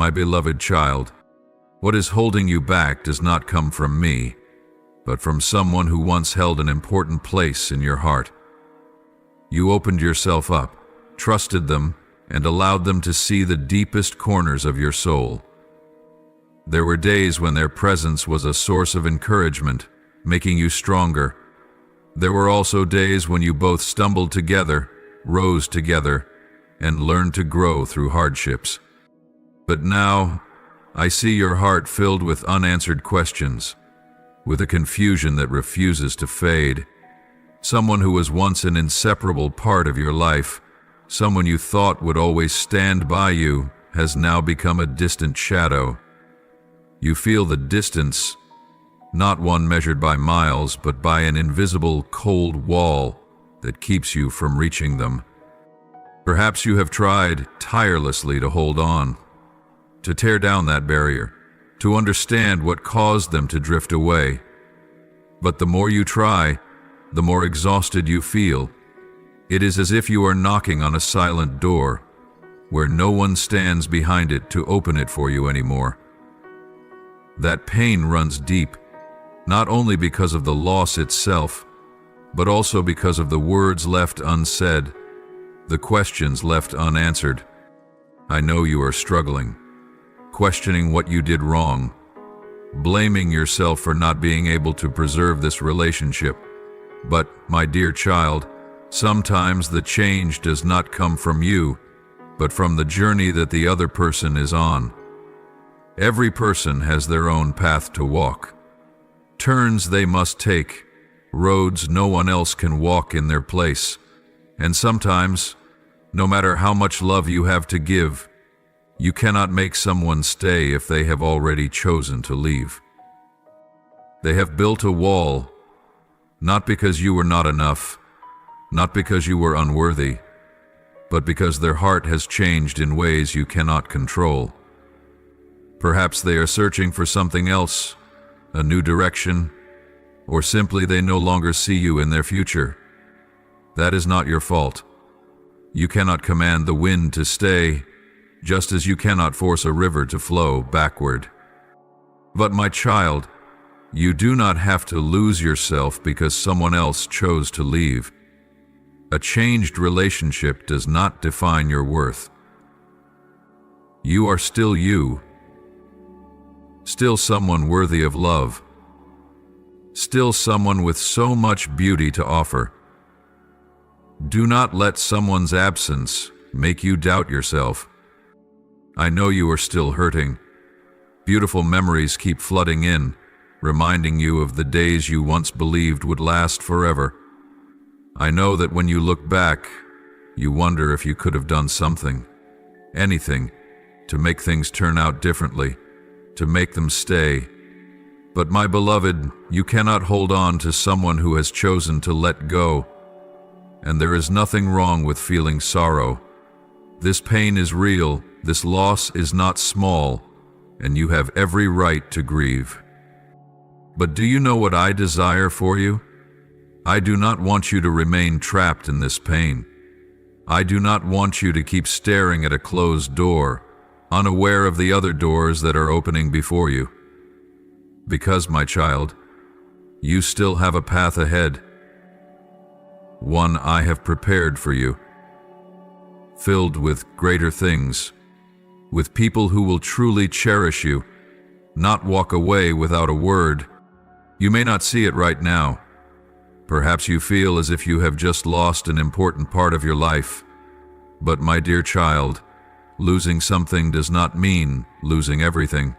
My beloved child, what is holding you back does not come from me, but from someone who once held an important place in your heart. You opened yourself up, trusted them, and allowed them to see the deepest corners of your soul. There were days when their presence was a source of encouragement, making you stronger. There were also days when you both stumbled together, rose together, and learned to grow through hardships. But now, I see your heart filled with unanswered questions, with a confusion that refuses to fade. Someone who was once an inseparable part of your life, someone you thought would always stand by you, has now become a distant shadow. You feel the distance, not one measured by miles, but by an invisible, cold wall that keeps you from reaching them. Perhaps you have tried tirelessly to hold on, to tear down that barrier, to understand what caused them to drift away. But the more you try, the more exhausted you feel. It is as if you are knocking on a silent door, where no one stands behind it to open it for you anymore. That pain runs deep, not only because of the loss itself, but also because of the words left unsaid, the questions left unanswered. I know you are struggling, questioning what you did wrong, blaming yourself for not being able to preserve this relationship. But, my dear child, sometimes the change does not come from you, but from the journey that the other person is on. Every person has their own path to walk, turns they must take, roads no one else can walk in their place. And sometimes, no matter how much love you have to give, you cannot make someone stay if they have already chosen to leave. They have built a wall, not because you were not enough, not because you were unworthy, but because their heart has changed in ways you cannot control. Perhaps they are searching for something else, a new direction, or simply they no longer see you in their future. That is not your fault. You cannot command the wind to stay, just as you cannot force a river to flow backward. But my child, you do not have to lose yourself because someone else chose to leave. A changed relationship does not define your worth. You are still you, still someone worthy of love, still someone with so much beauty to offer. Do not let someone's absence make you doubt yourself. I know you are still hurting. Beautiful memories keep flooding in, reminding you of the days you once believed would last forever. I know that when you look back, you wonder if you could have done something, anything, to make things turn out differently, to make them stay. But my beloved, you cannot hold on to someone who has chosen to let go. And there is nothing wrong with feeling sorrow. This pain is real, this loss is not small, and you have every right to grieve. But do you know what I desire for you? I do not want you to remain trapped in this pain. I do not want you to keep staring at a closed door, unaware of the other doors that are opening before you. Because, my child, you still have a path ahead, one I have prepared for you, filled with greater things, with people who will truly cherish you, not walk away without a word. You may not see it right now. Perhaps you feel as if you have just lost an important part of your life. But my dear child, losing something does not mean losing everything.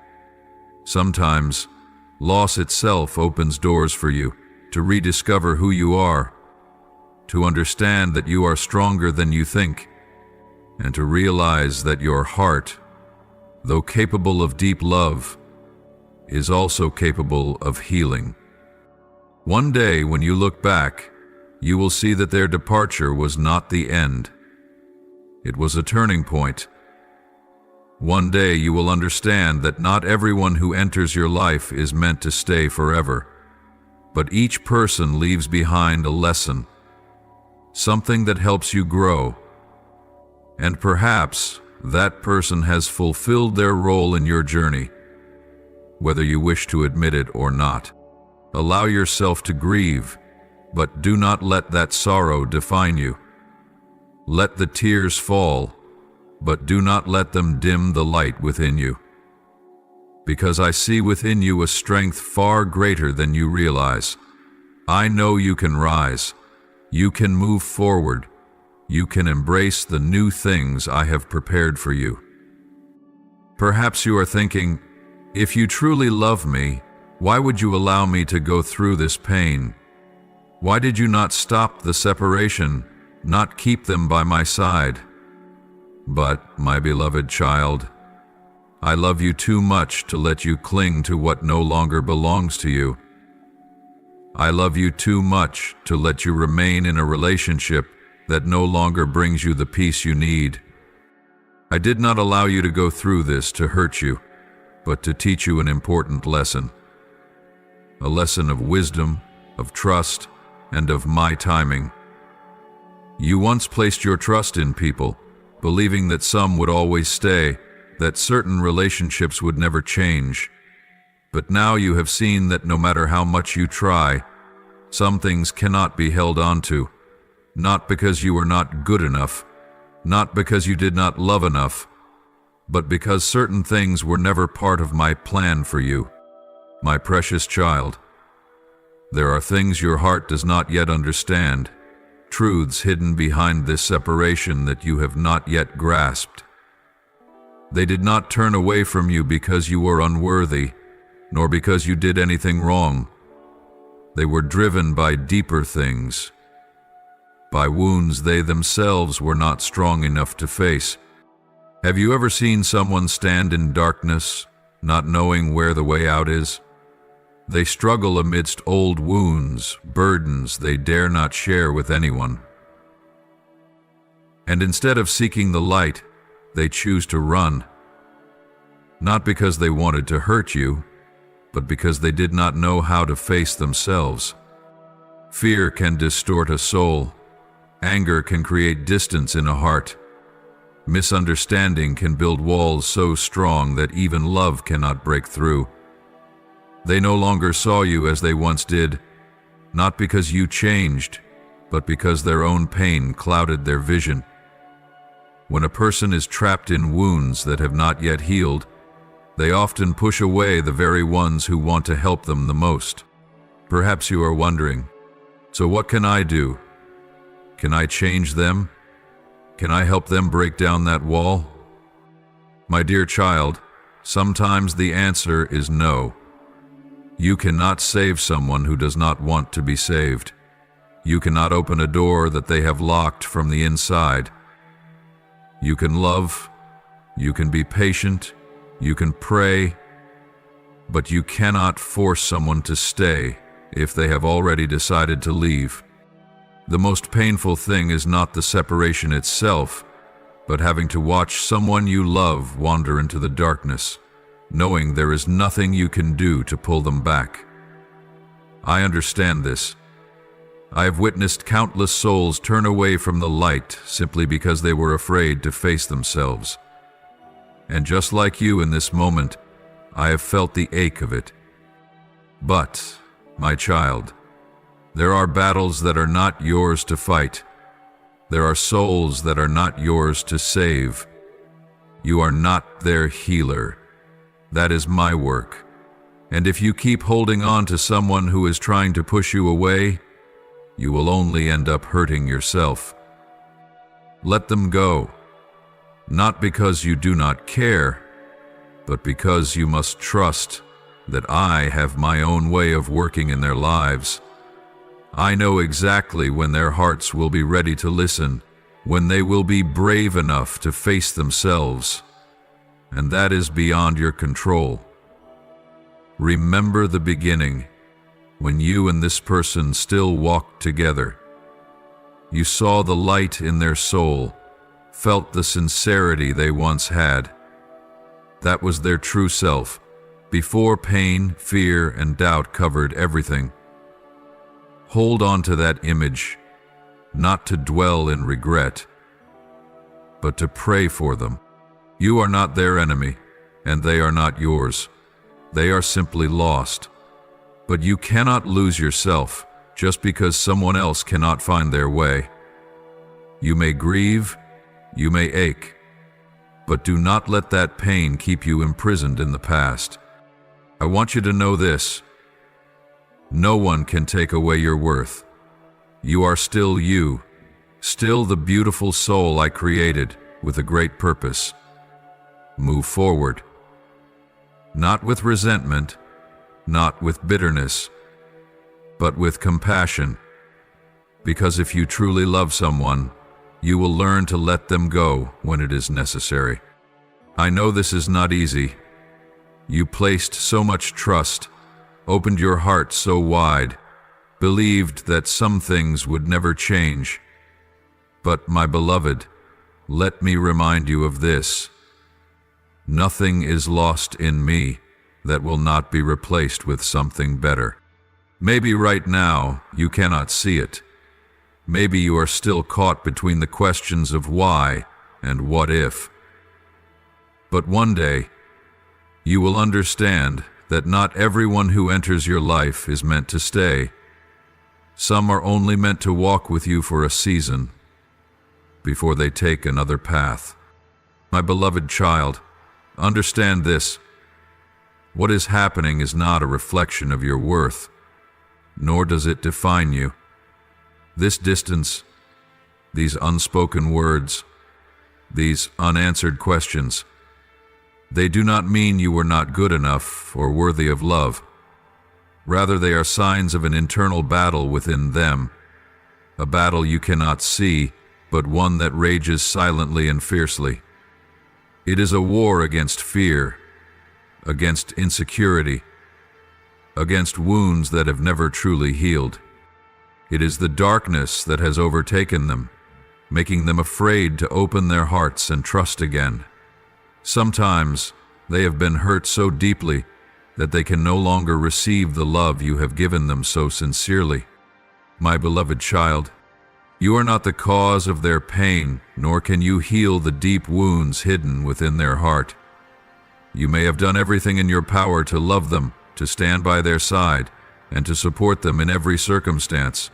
Sometimes, loss itself opens doors for you to rediscover who you are, to understand that you are stronger than you think, and to realize that your heart, though capable of deep love, is also capable of healing. One day, when you look back, you will see that their departure was not the end. It was a turning point. One day you will understand that not everyone who enters your life is meant to stay forever, but each person leaves behind a lesson, something that helps you grow. And perhaps that person has fulfilled their role in your journey, whether you wish to admit it or not. Allow yourself to grieve, but do not let that sorrow define you. Let the tears fall, but do not let them dim the light within you. Because I see within you a strength far greater than you realize. I know you can rise. You can move forward. You can embrace the new things I have prepared for you. Perhaps you are thinking, if you truly love me, why would you allow me to go through this pain? Why did you not stop the separation, not keep them by my side? But, my beloved child, I love you too much to let you cling to what no longer belongs to you. I love you too much to let you remain in a relationship that no longer brings you the peace you need. I did not allow you to go through this to hurt you, but to teach you an important lesson. A lesson of wisdom, of trust, and of my timing. You once placed your trust in people, believing that some would always stay, that certain relationships would never change. But now you have seen that no matter how much you try, some things cannot be held onto, not because you were not good enough, not because you did not love enough, but because certain things were never part of my plan for you, my precious child. There are things your heart does not yet understand, truths hidden behind this separation that you have not yet grasped. They did not turn away from you because you were unworthy, nor because you did anything wrong. They were driven by deeper things, by wounds they themselves were not strong enough to face. Have you ever seen someone stand in darkness, not knowing where the way out is? They struggle amidst old wounds, burdens they dare not share with anyone. And instead of seeking the light, they choose to run. Not because they wanted to hurt you, but because they did not know how to face themselves. Fear can distort a soul. Anger can create distance in a heart. Misunderstanding can build walls so strong that even love cannot break through. They no longer saw you as they once did, not because you changed, but because their own pain clouded their vision. When a person is trapped in wounds that have not yet healed, they often push away the very ones who want to help them the most. Perhaps you are wondering, so what can I do? Can I change them? Can I help them break down that wall? My dear child, sometimes the answer is no. You cannot save someone who does not want to be saved. You cannot open a door that they have locked from the inside. You can love, you can be patient, you can pray, but you cannot force someone to stay if they have already decided to leave. The most painful thing is not the separation itself, but having to watch someone you love wander into the darkness, knowing there is nothing you can do to pull them back. I understand this. I have witnessed countless souls turn away from the light simply because they were afraid to face themselves. And just like you in this moment, I have felt the ache of it. But, my child, there are battles that are not yours to fight. There are souls that are not yours to save. You are not their healer. That is my work. And if you keep holding on to someone who is trying to push you away, you will only end up hurting yourself. Let them go, not because you do not care, but because you must trust that I have my own way of working in their lives. I know exactly when their hearts will be ready to listen, when they will be brave enough to face themselves, and that is beyond your control. Remember the beginning, when you and this person still walked together. You saw the light in their soul, felt the sincerity they once had. That was their true self, before pain, fear, and doubt covered everything. Hold on to that image, not to dwell in regret, but to pray for them. You are not their enemy, and they are not yours. They are simply lost. But you cannot lose yourself just because someone else cannot find their way. You may grieve, you may ache, but do not let that pain keep you imprisoned in the past. I want you to know this. No one can take away your worth. You are still you, still the beautiful soul I created with a great purpose. Move forward. Not with resentment, not with bitterness, but with compassion. Because if you truly love someone, you will learn to let them go when it is necessary. I know this is not easy. You placed so much trust, opened your heart so wide, believed that some things would never change. But, my beloved, let me remind you of this. Nothing is lost in me that will not be replaced with something better. Maybe right now you cannot see it. Maybe you are still caught between the questions of why and what if. But one day, you will understand that not everyone who enters your life is meant to stay. Some are only meant to walk with you for a season before they take another path. My beloved child, understand this. What is happening is not a reflection of your worth, nor does it define you. This distance, these unspoken words, these unanswered questions, they do not mean you were not good enough or worthy of love. Rather, they are signs of an internal battle within them, a battle you cannot see, but one that rages silently and fiercely. It is a war against fear, against insecurity, against wounds that have never truly healed. It is the darkness that has overtaken them, making them afraid to open their hearts and trust again. Sometimes they have been hurt so deeply that they can no longer receive the love you have given them so sincerely. My beloved child, you are not the cause of their pain, nor can you heal the deep wounds hidden within their heart. You may have done everything in your power to love them, to stand by their side, and to support them in every circumstance.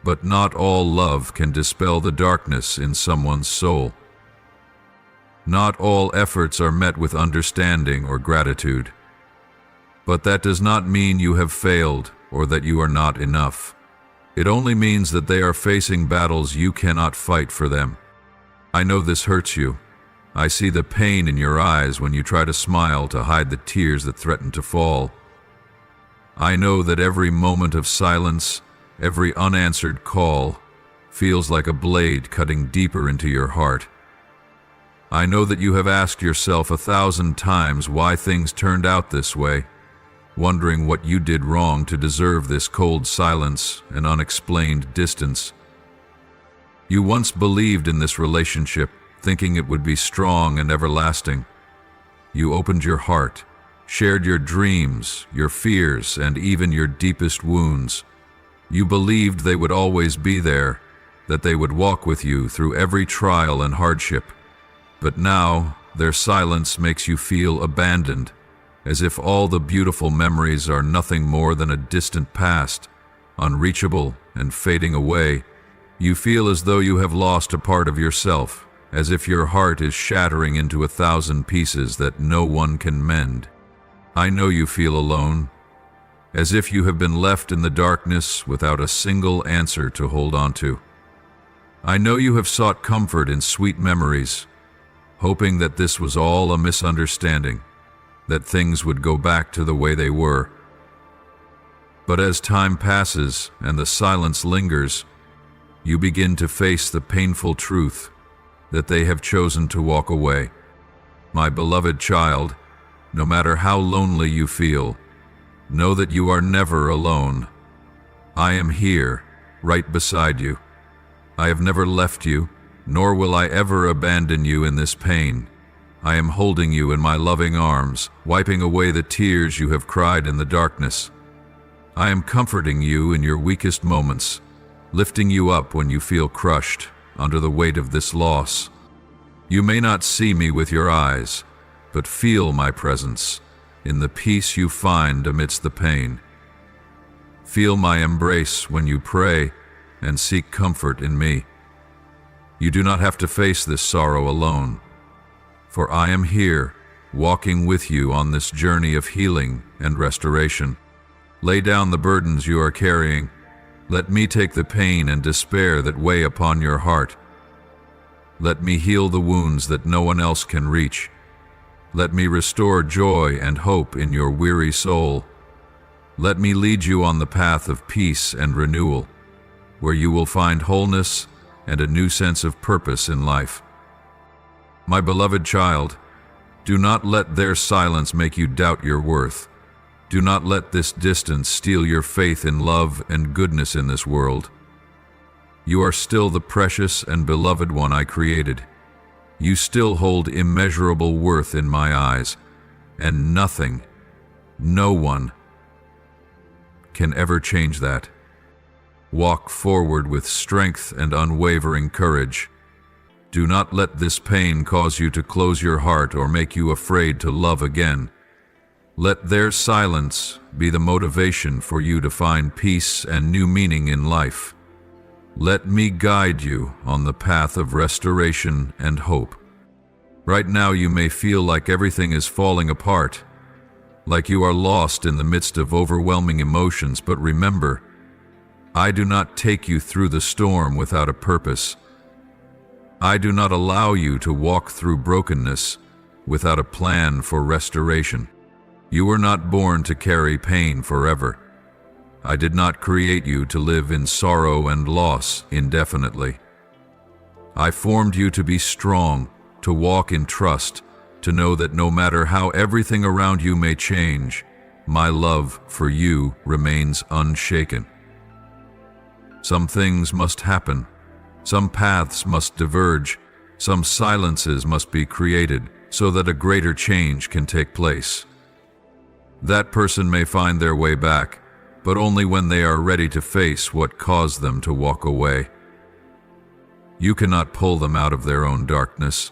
But not all love can dispel the darkness in someone's soul. Not all efforts are met with understanding or gratitude. But that does not mean you have failed or that you are not enough. It only means that they are facing battles you cannot fight for them. I know this hurts you. I see the pain in your eyes when you try to smile to hide the tears that threaten to fall. I know that every moment of silence, every unanswered call, feels like a blade cutting deeper into your heart. I know that you have asked yourself 1,000 times why things turned out this way, wondering what you did wrong to deserve this cold silence and unexplained distance. You once believed in this relationship, thinking it would be strong and everlasting. You opened your heart, shared your dreams, your fears, and even your deepest wounds. You believed they would always be there, that they would walk with you through every trial and hardship. But now, their silence makes you feel abandoned, as if all the beautiful memories are nothing more than a distant past, unreachable and fading away. You feel as though you have lost a part of yourself, as if your heart is shattering into 1,000 pieces that no one can mend. I know you feel alone, as if you have been left in the darkness without a single answer to hold on to. I know you have sought comfort in sweet memories, hoping that this was all a misunderstanding, that things would go back to the way they were. But as time passes and the silence lingers, you begin to face the painful truth that they have chosen to walk away. My beloved child, no matter how lonely you feel, know that you are never alone. I am here, right beside you. I have never left you, nor will I ever abandon you in this pain. I am holding you in my loving arms, wiping away the tears you have cried in the darkness. I am comforting you in your weakest moments, lifting you up when you feel crushed under the weight of this loss. You may not see me with your eyes, but feel my presence in the peace you find amidst the pain. Feel my embrace when you pray and seek comfort in me. You do not have to face this sorrow alone, for I am here, walking with you on this journey of healing and restoration. Lay down the burdens you are carrying. Let me take the pain and despair that weigh upon your heart. Let me heal the wounds that no one else can reach. Let me restore joy and hope in your weary soul. Let me lead you on the path of peace and renewal, where you will find wholeness and a new sense of purpose in life. My beloved child, do not let their silence make you doubt your worth. Do not let this distance steal your faith in love and goodness in this world. You are still the precious and beloved one I created. You still hold immeasurable worth in my eyes, and nothing, no one, can ever change that. Walk forward with strength and unwavering courage. Do not let this pain cause you to close your heart or make you afraid to love again. Let their silence be the motivation for you to find peace and new meaning in life. Let me guide you on the path of restoration and hope. Right now you may feel like everything is falling apart, like you are lost in the midst of overwhelming emotions, but remember, I do not take you through the storm without a purpose. I do not allow you to walk through brokenness without a plan for restoration. You were not born to carry pain forever. I did not create you to live in sorrow and loss indefinitely. I formed you to be strong, to walk in trust, to know that no matter how everything around you may change, my love for you remains unshaken. Some things must happen. Some paths must diverge. Some silences must be created so that a greater change can take place. That person may find their way back, but only when they are ready to face what caused them to walk away. You cannot pull them out of their own darkness.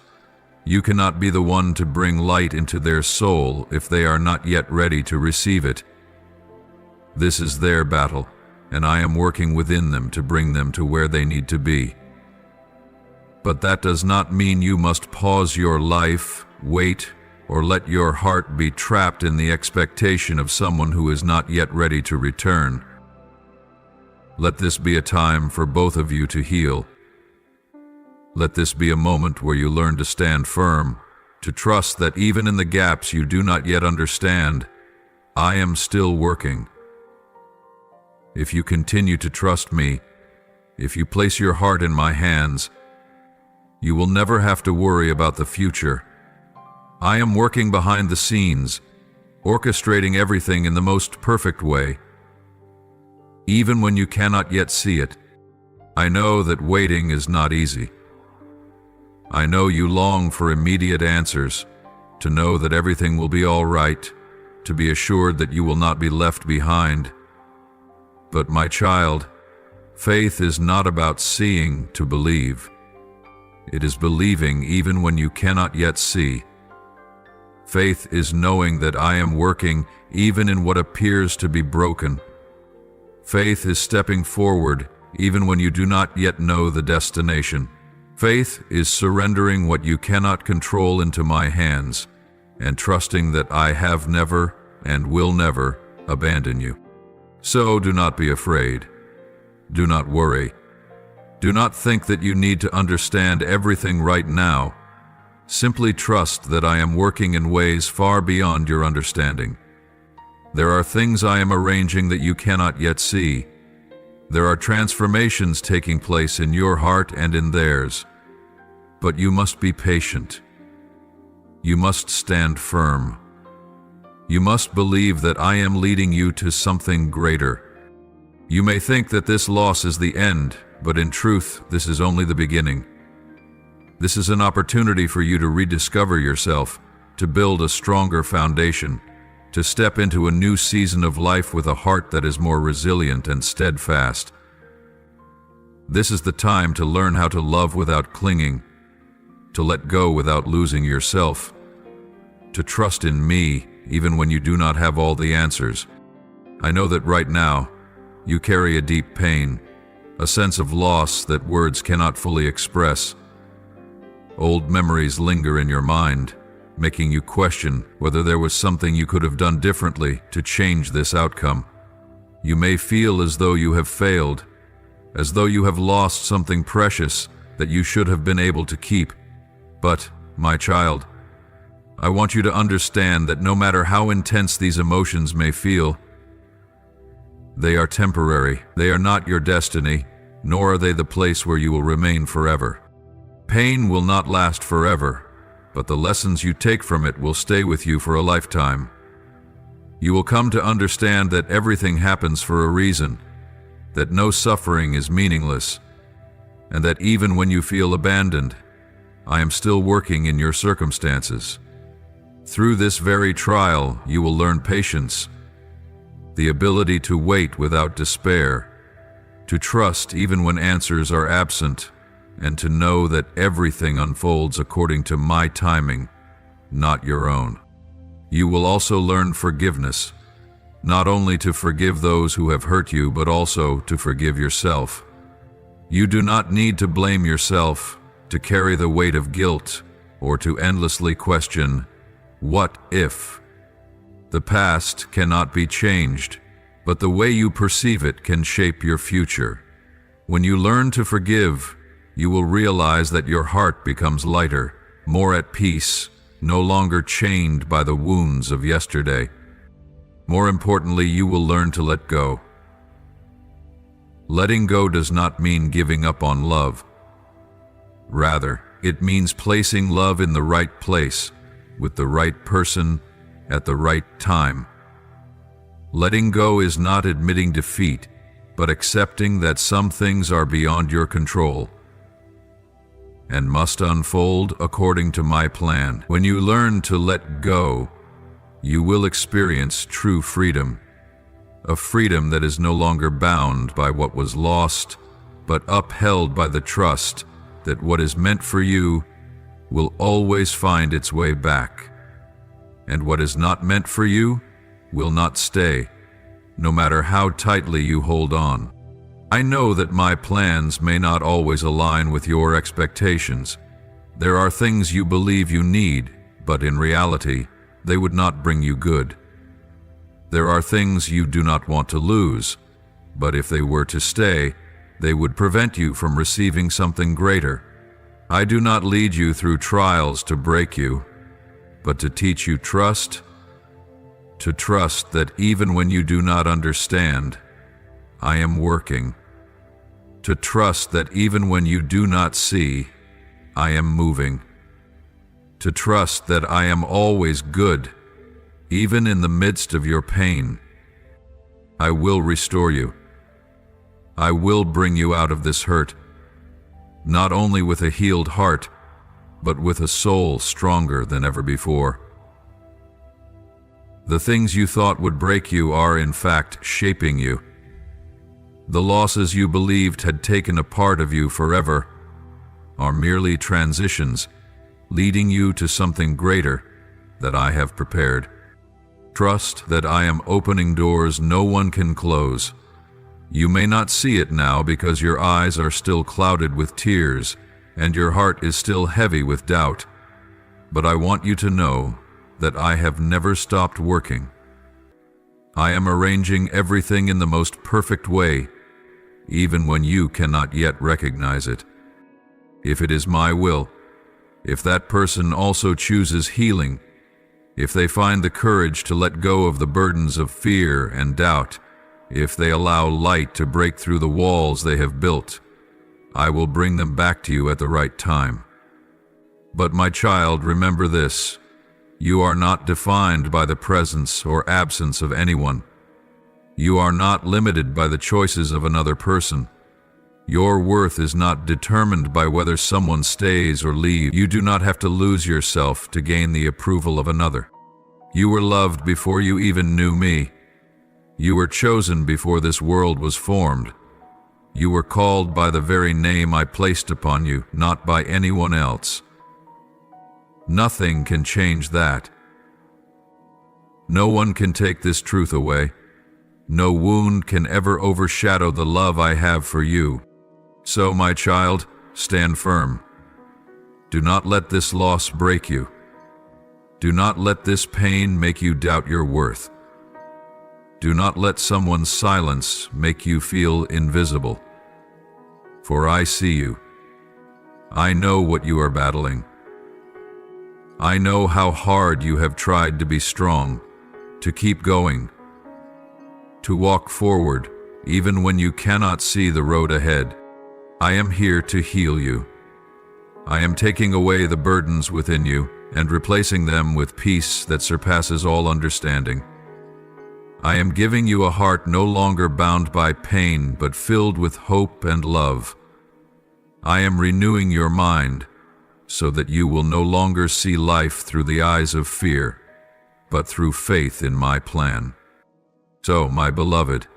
You cannot be the one to bring light into their soul if they are not yet ready to receive it. This is their battle, and I am working within them to bring them to where they need to be. But that does not mean you must pause your life, wait, or let your heart be trapped in the expectation of someone who is not yet ready to return. Let this be a time for both of you to heal. Let this be a moment where you learn to stand firm, to trust that even in the gaps you do not yet understand, I am still working. If you continue to trust me, if you place your heart in my hands, you will never have to worry about the future. I am working behind the scenes, orchestrating everything in the most perfect way. Even when you cannot yet see it, I know that waiting is not easy. I know you long for immediate answers, to know that everything will be all right, to be assured that you will not be left behind. But my child, faith is not about seeing to believe. It is believing even when you cannot yet see. Faith is knowing that I am working even in what appears to be broken. Faith is stepping forward even when you do not yet know the destination. Faith is surrendering what you cannot control into my hands and trusting that I have never and will never abandon you. So do not be afraid. Do not worry. Do not think that you need to understand everything right now. Simply trust that I am working in ways far beyond your understanding. There are things I am arranging that you cannot yet see. There are transformations taking place in your heart and in theirs. But you must be patient. You must stand firm. You must believe that I am leading you to something greater. You may think that this loss is the end, but in truth, this is only the beginning. This is an opportunity for you to rediscover yourself, to build a stronger foundation, to step into a new season of life with a heart that is more resilient and steadfast. This is the time to learn how to love without clinging, to let go without losing yourself, to trust in me even when you do not have all the answers. I know that right now, you carry a deep pain, a sense of loss that words cannot fully express. Old memories linger in your mind, making you question whether there was something you could have done differently to change this outcome. You may feel as though you have failed, as though you have lost something precious that you should have been able to keep. But, my child, I want you to understand that no matter how intense these emotions may feel, they are temporary. They are not your destiny, nor are they the place where you will remain forever. Pain will not last forever, but the lessons you take from it will stay with you for a lifetime. You will come to understand that everything happens for a reason, that no suffering is meaningless, and that even when you feel abandoned, I am still working in your circumstances. Through this very trial, you will learn patience, the ability to wait without despair, to trust even when answers are absent, and to know that everything unfolds according to my timing, not your own. You will also learn forgiveness, not only to forgive those who have hurt you, but also to forgive yourself. You do not need to blame yourself, to carry the weight of guilt, or to endlessly question, what if? The past cannot be changed, but the way you perceive it can shape your future. When you learn to forgive, you will realize that your heart becomes lighter, more at peace, no longer chained by the wounds of yesterday. More importantly, you will learn to let go. Letting go does not mean giving up on love. Rather, it means placing love in the right place, with the right person, at the right time. Letting go is not admitting defeat, but accepting that some things are beyond your control and must unfold according to my plan. When you learn to let go, you will experience true freedom, a freedom that is no longer bound by what was lost, but upheld by the trust that what is meant for you will always find its way back, and what is not meant for you will not stay, no matter how tightly you hold on. I know that my plans may not always align with your expectations. There are things you believe you need, but in reality, they would not bring you good. There are things you do not want to lose, but if they were to stay, they would prevent you from receiving something greater. I do not lead you through trials to break you, but to teach you trust, to trust that even when you do not understand, I am working. To trust that even when you do not see, I am moving. To trust that I am always good, even in the midst of your pain. I will restore you. I will bring you out of this hurt, not only with a healed heart, but with a soul stronger than ever before. The things you thought would break you are in fact shaping you. The losses you believed had taken a part of you forever are merely transitions, leading you to something greater that I have prepared. Trust that I am opening doors no one can close. You may not see it now because your eyes are still clouded with tears and your heart is still heavy with doubt, but I want you to know that I have never stopped working. I am arranging everything in the most perfect way, even when you cannot yet recognize it. If it is my will, if that person also chooses healing, if they find the courage to let go of the burdens of fear and doubt, if they allow light to break through the walls they have built, I will bring them back to you at the right time. But my child, remember this: you are not defined by the presence or absence of anyone. You are not limited by the choices of another person. Your worth is not determined by whether someone stays or leaves. You do not have to lose yourself to gain the approval of another. You were loved before you even knew me. You were chosen before this world was formed. You were called by the very name I placed upon you, not by anyone else. Nothing can change that. No one can take this truth away. No wound can ever overshadow the love I have for you. So, my child, stand firm. Do not let this loss break you. Do not let this pain make you doubt your worth. Do not let someone's silence make you feel invisible. For I see you. I know what you are battling. I know how hard you have tried to be strong, to keep going, to walk forward even when you cannot see the road ahead. I am here to heal you. I am taking away the burdens within you and replacing them with peace that surpasses all understanding. I am giving you a heart no longer bound by pain but filled with hope and love. I am renewing your mind so that you will no longer see life through the eyes of fear, but through faith in my plan. So, my beloved,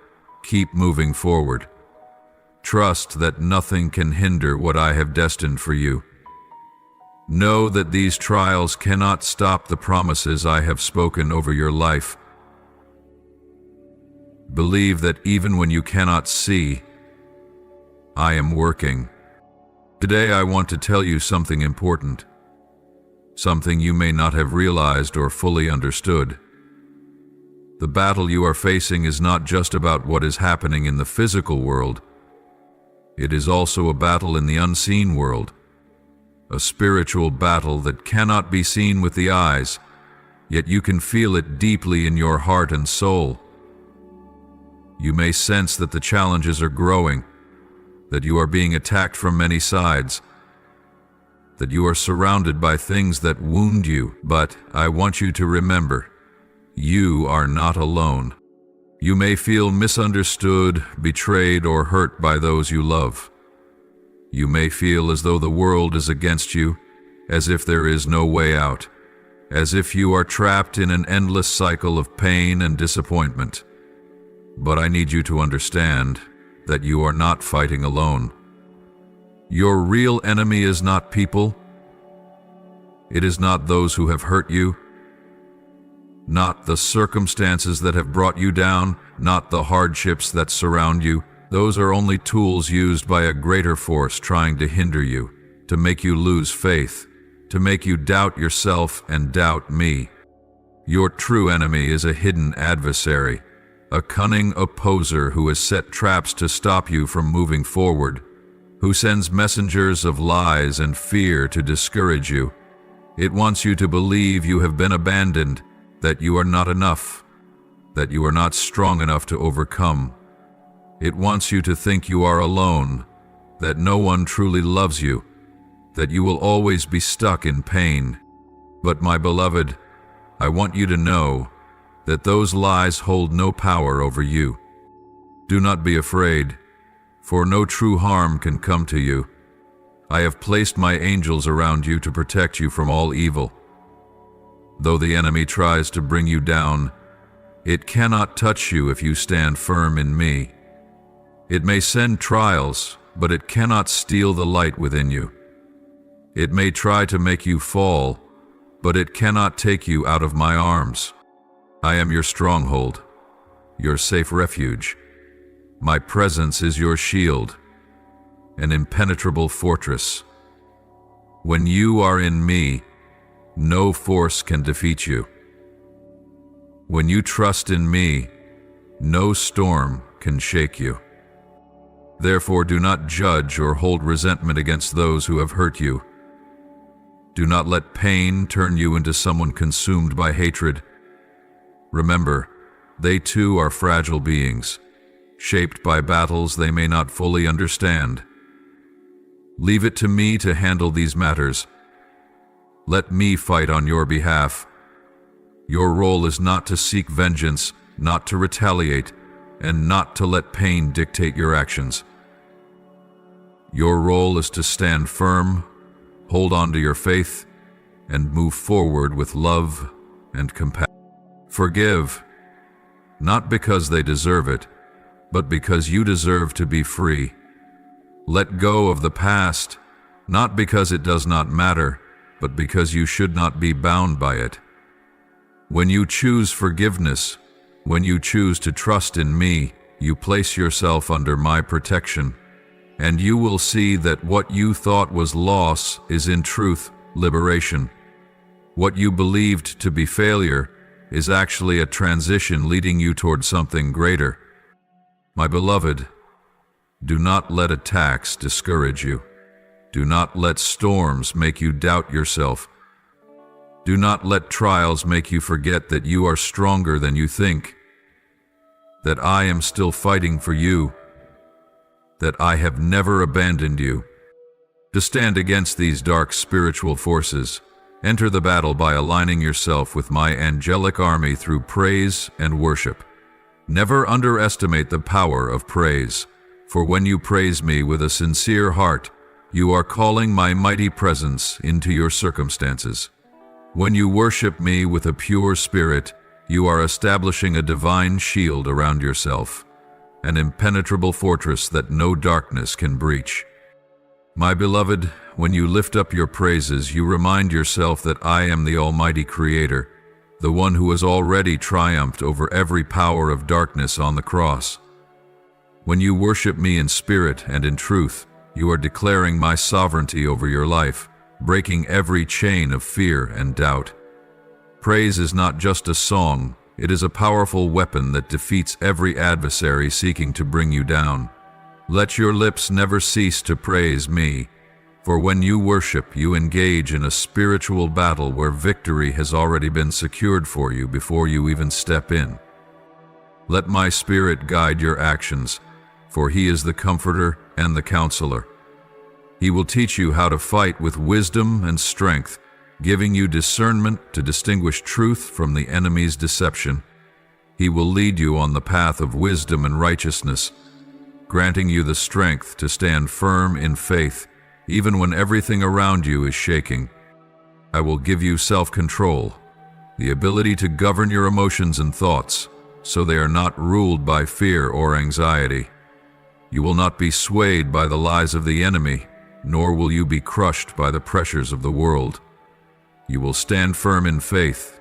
keep moving forward. Trust that nothing can hinder what I have destined for you. Know that these trials cannot stop the promises I have spoken over your life. Believe that even when you cannot see, I am working. Today I want to tell you something important, something you may not have realized or fully understood. The battle you are facing is not just about what is happening in the physical world. It is also a battle in the unseen world, a spiritual battle that cannot be seen with the eyes, yet you can feel it deeply in your heart and soul. You may sense that the challenges are growing, that you are being attacked from many sides, that you are surrounded by things that wound you, but I want you to remember, you are not alone. You may feel misunderstood, betrayed, or hurt by those you love. You may feel as though the world is against you, as if there is no way out, as if you are trapped in an endless cycle of pain and disappointment. But I need you to understand that you are not fighting alone. Your real enemy is not people. It is not those who have hurt you, not the circumstances that have brought you down, not the hardships that surround you. Those are only tools used by a greater force trying to hinder you, to make you lose faith, to make you doubt yourself and doubt me. Your true enemy is a hidden adversary, a cunning opposer who has set traps to stop you from moving forward, who sends messengers of lies and fear to discourage you. It wants you to believe you have been abandoned, that you are not enough, that you are not strong enough to overcome. It wants you to think you are alone, that no one truly loves you, that you will always be stuck in pain. But my beloved, I want you to know that those lies hold no power over you. Do not be afraid, for no true harm can come to you. I have placed my angels around you to protect you from all evil. Though the enemy tries to bring you down, it cannot touch you if you stand firm in me. It may send trials, but it cannot steal the light within you. It may try to make you fall, but it cannot take you out of my arms. I am your stronghold, your safe refuge. My presence is your shield, an impenetrable fortress. When you are in me, no force can defeat you. When you trust in me, no storm can shake you. Therefore, do not judge or hold resentment against those who have hurt you. Do not let pain turn you into someone consumed by hatred. Remember, they too are fragile beings, shaped by battles they may not fully understand. Leave it to me to handle these matters. Let me fight on your behalf. Your role is not to seek vengeance, not to retaliate, and not to let pain dictate your actions. Your role is to stand firm, hold on to your faith, and move forward with love and compassion. Forgive, not because they deserve it, but because you deserve to be free. Let go of the past, not because it does not matter, but because you should not be bound by it. When you choose forgiveness, when you choose to trust in me, you place yourself under my protection, and you will see that what you thought was loss is in truth liberation. What you believed to be failure is actually a transition leading you toward something greater. My beloved, do not let attacks discourage you. Do not let storms make you doubt yourself. Do not let trials make you forget that you are stronger than you think, that I am still fighting for you, that I have never abandoned you. To stand against these dark spiritual forces, enter the battle by aligning yourself with my angelic army through praise and worship. Never underestimate the power of praise, for when you praise me with a sincere heart, you are calling my mighty presence into your circumstances. When you worship me with a pure spirit, you are establishing a divine shield around yourself, an impenetrable fortress that no darkness can breach. My beloved, when you lift up your praises, you remind yourself that I am the Almighty Creator, the one who has already triumphed over every power of darkness on the cross. When you worship me in spirit and in truth, you are declaring my sovereignty over your life, breaking every chain of fear and doubt. Praise is not just a song, it is a powerful weapon that defeats every adversary seeking to bring you down. Let your lips never cease to praise me, for when you worship, you engage in a spiritual battle where victory has already been secured for you before you even step in. Let my Spirit guide your actions, for He is the Comforter and the Counselor. He will teach you how to fight with wisdom and strength, giving you discernment to distinguish truth from the enemy's deception. He will lead you on the path of wisdom and righteousness, granting you the strength to stand firm in faith, even when everything around you is shaking. I will give you self-control, the ability to govern your emotions and thoughts, so they are not ruled by fear or anxiety. You will not be swayed by the lies of the enemy, nor will you be crushed by the pressures of the world. You will stand firm in faith,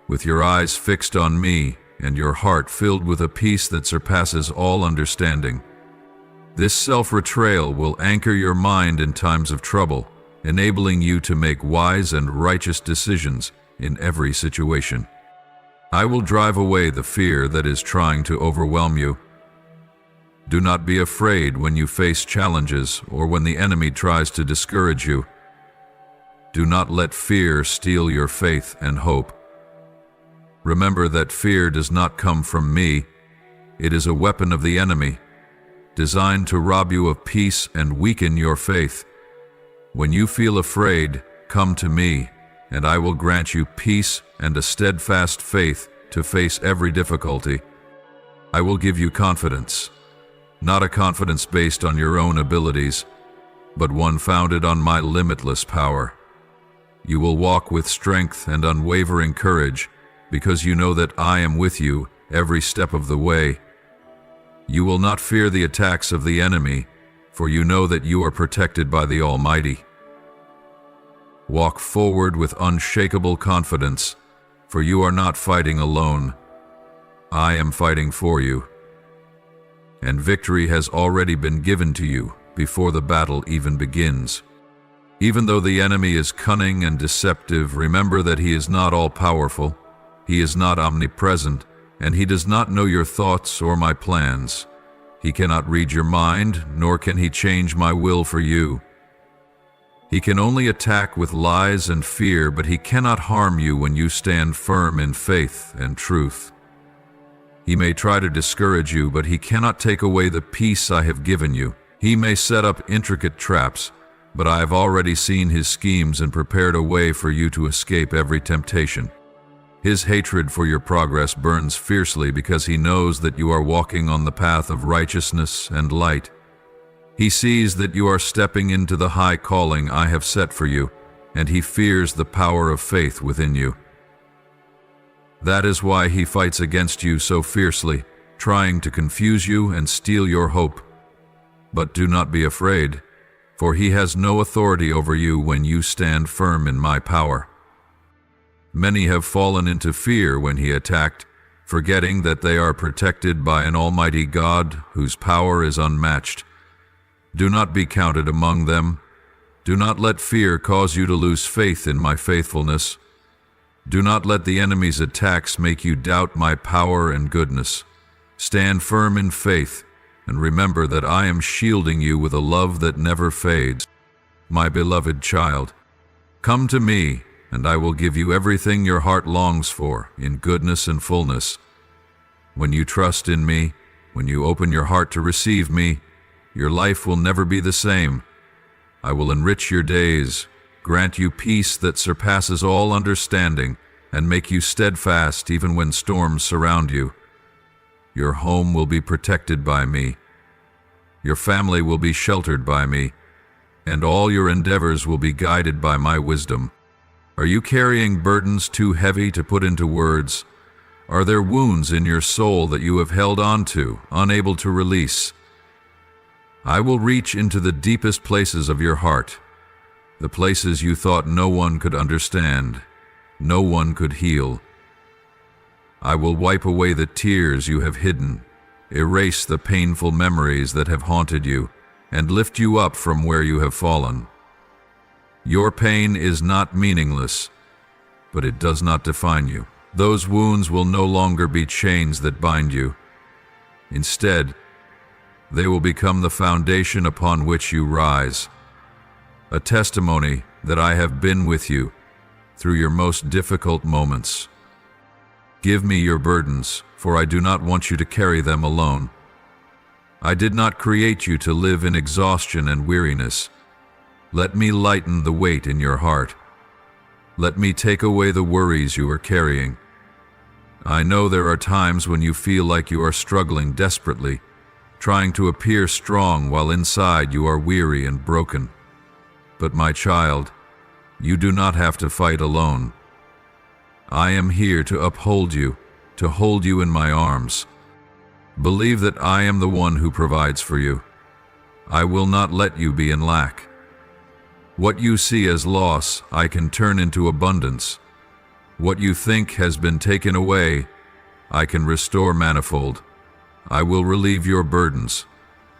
with your eyes fixed on me and your heart filled with a peace that surpasses all understanding. This self-betrayal will anchor your mind in times of trouble, enabling you to make wise and righteous decisions in every situation. I will drive away the fear that is trying to overwhelm you. Do not be afraid when you face challenges or when the enemy tries to discourage you. Do not let fear steal your faith and hope. Remember that fear does not come from me. It is a weapon of the enemy, designed to rob you of peace and weaken your faith. When you feel afraid, come to me, and I will grant you peace and a steadfast faith to face every difficulty. I will give you confidence, not a confidence based on your own abilities, but one founded on my limitless power. You will walk with strength and unwavering courage, because you know that I am with you every step of the way. You will not fear the attacks of the enemy, for you know that you are protected by the Almighty. Walk forward with unshakable confidence, for you are not fighting alone. I am fighting for you, and victory has already been given to you before the battle even begins. Even though the enemy is cunning and deceptive, remember that he is not all-powerful, he is not omnipresent, and he does not know your thoughts or my plans. He cannot read your mind, nor can he change my will for you. He can only attack with lies and fear, but he cannot harm you when you stand firm in faith and truth. He may try to discourage you, but he cannot take away the peace I have given you. He may set up intricate traps, but I have already seen his schemes and prepared a way for you to escape every temptation. His hatred for your progress burns fiercely because he knows that you are walking on the path of righteousness and light. He sees that you are stepping into the high calling I have set for you, and he fears the power of faith within you. That is why he fights against you so fiercely, trying to confuse you and steal your hope. But do not be afraid. for he has no authority over you when you stand firm in my power. Many have fallen into fear when he attacked, forgetting that they are protected by an almighty God whose power is unmatched. Do not be counted among them. Do not let fear cause you to lose faith in my faithfulness. Do not let the enemy's attacks make you doubt my power and goodness. Stand firm in faith, and remember that I am shielding you with a love that never fades. My beloved child, come to me, and I will give you everything your heart longs for in goodness and fullness. When you trust in me, when you open your heart to receive me, your life will never be the same. I will enrich your days, grant you peace that surpasses all understanding, and make you steadfast even when storms surround you. Your home will be protected by me. Your family will be sheltered by me, and all your endeavors will be guided by my wisdom. Are you carrying burdens too heavy to put into words? Are there wounds in your soul that you have held on to, unable to release? I will reach into the deepest places of your heart, the places you thought no one could understand, no one could heal. I will wipe away the tears you have hidden, erase the painful memories that have haunted you, and lift you up from where you have fallen. Your pain is not meaningless, but it does not define you. Those wounds will no longer be chains that bind you. Instead, they will become the foundation upon which you rise, a testimony that I have been with you through your most difficult moments. Give me your burdens, for I do not want you to carry them alone. I did not create you to live in exhaustion and weariness. Let me lighten the weight in your heart. Let me take away the worries you are carrying. I know there are times when you feel like you are struggling desperately, trying to appear strong while inside you are weary and broken. But my child, you do not have to fight alone. I am here to uphold you, to hold you in my arms. Believe that I am the one who provides for you. I will not let you be in lack. What you see as loss, I can turn into abundance. What you think has been taken away, I can restore manifold. I will relieve your burdens,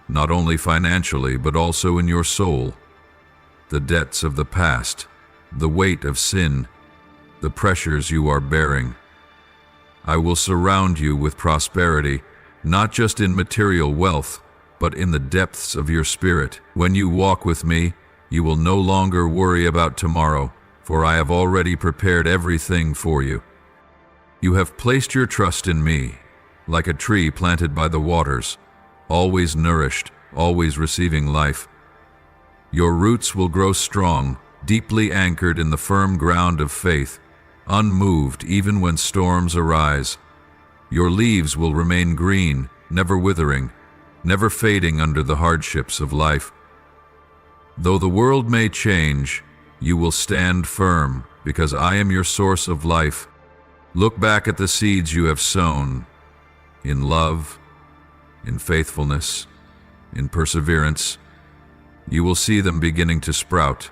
not only financially, but also in your soul. The debts of the past, the weight of sin, the pressures you are bearing. I will surround you with prosperity, not just in material wealth, but in the depths of your spirit. When you walk with me, you will no longer worry about tomorrow, for I have already prepared everything for you. You have placed your trust in me, like a tree planted by the waters, always nourished, always receiving life. Your roots will grow strong, deeply anchored in the firm ground of faith, unmoved even when storms arise. Your leaves will remain green, never withering, never fading under the hardships of life. Though the world may change, you will stand firm, because I am your source of life. Look back at the seeds you have sown, in love, in faithfulness, in perseverance. You will see them beginning to sprout,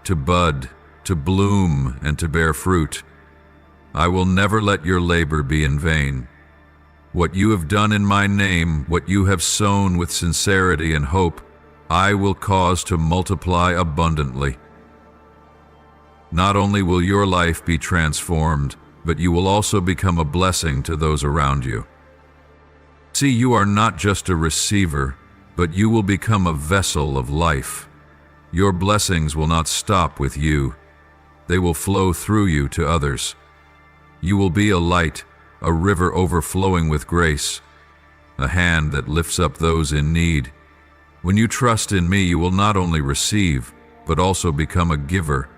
to bud, to bloom, and to bear fruit. I will never let your labor be in vain. What you have done in my name, what you have sown with sincerity and hope, I will cause to multiply abundantly. Not only will your life be transformed, but you will also become a blessing to those around you. See, you are not just a receiver, but you will become a vessel of life. Your blessings will not stop with you. They will flow through you to others. You will be a light, a river overflowing with grace, a hand that lifts up those in need. When you trust in me, you will not only receive, but also become a giver,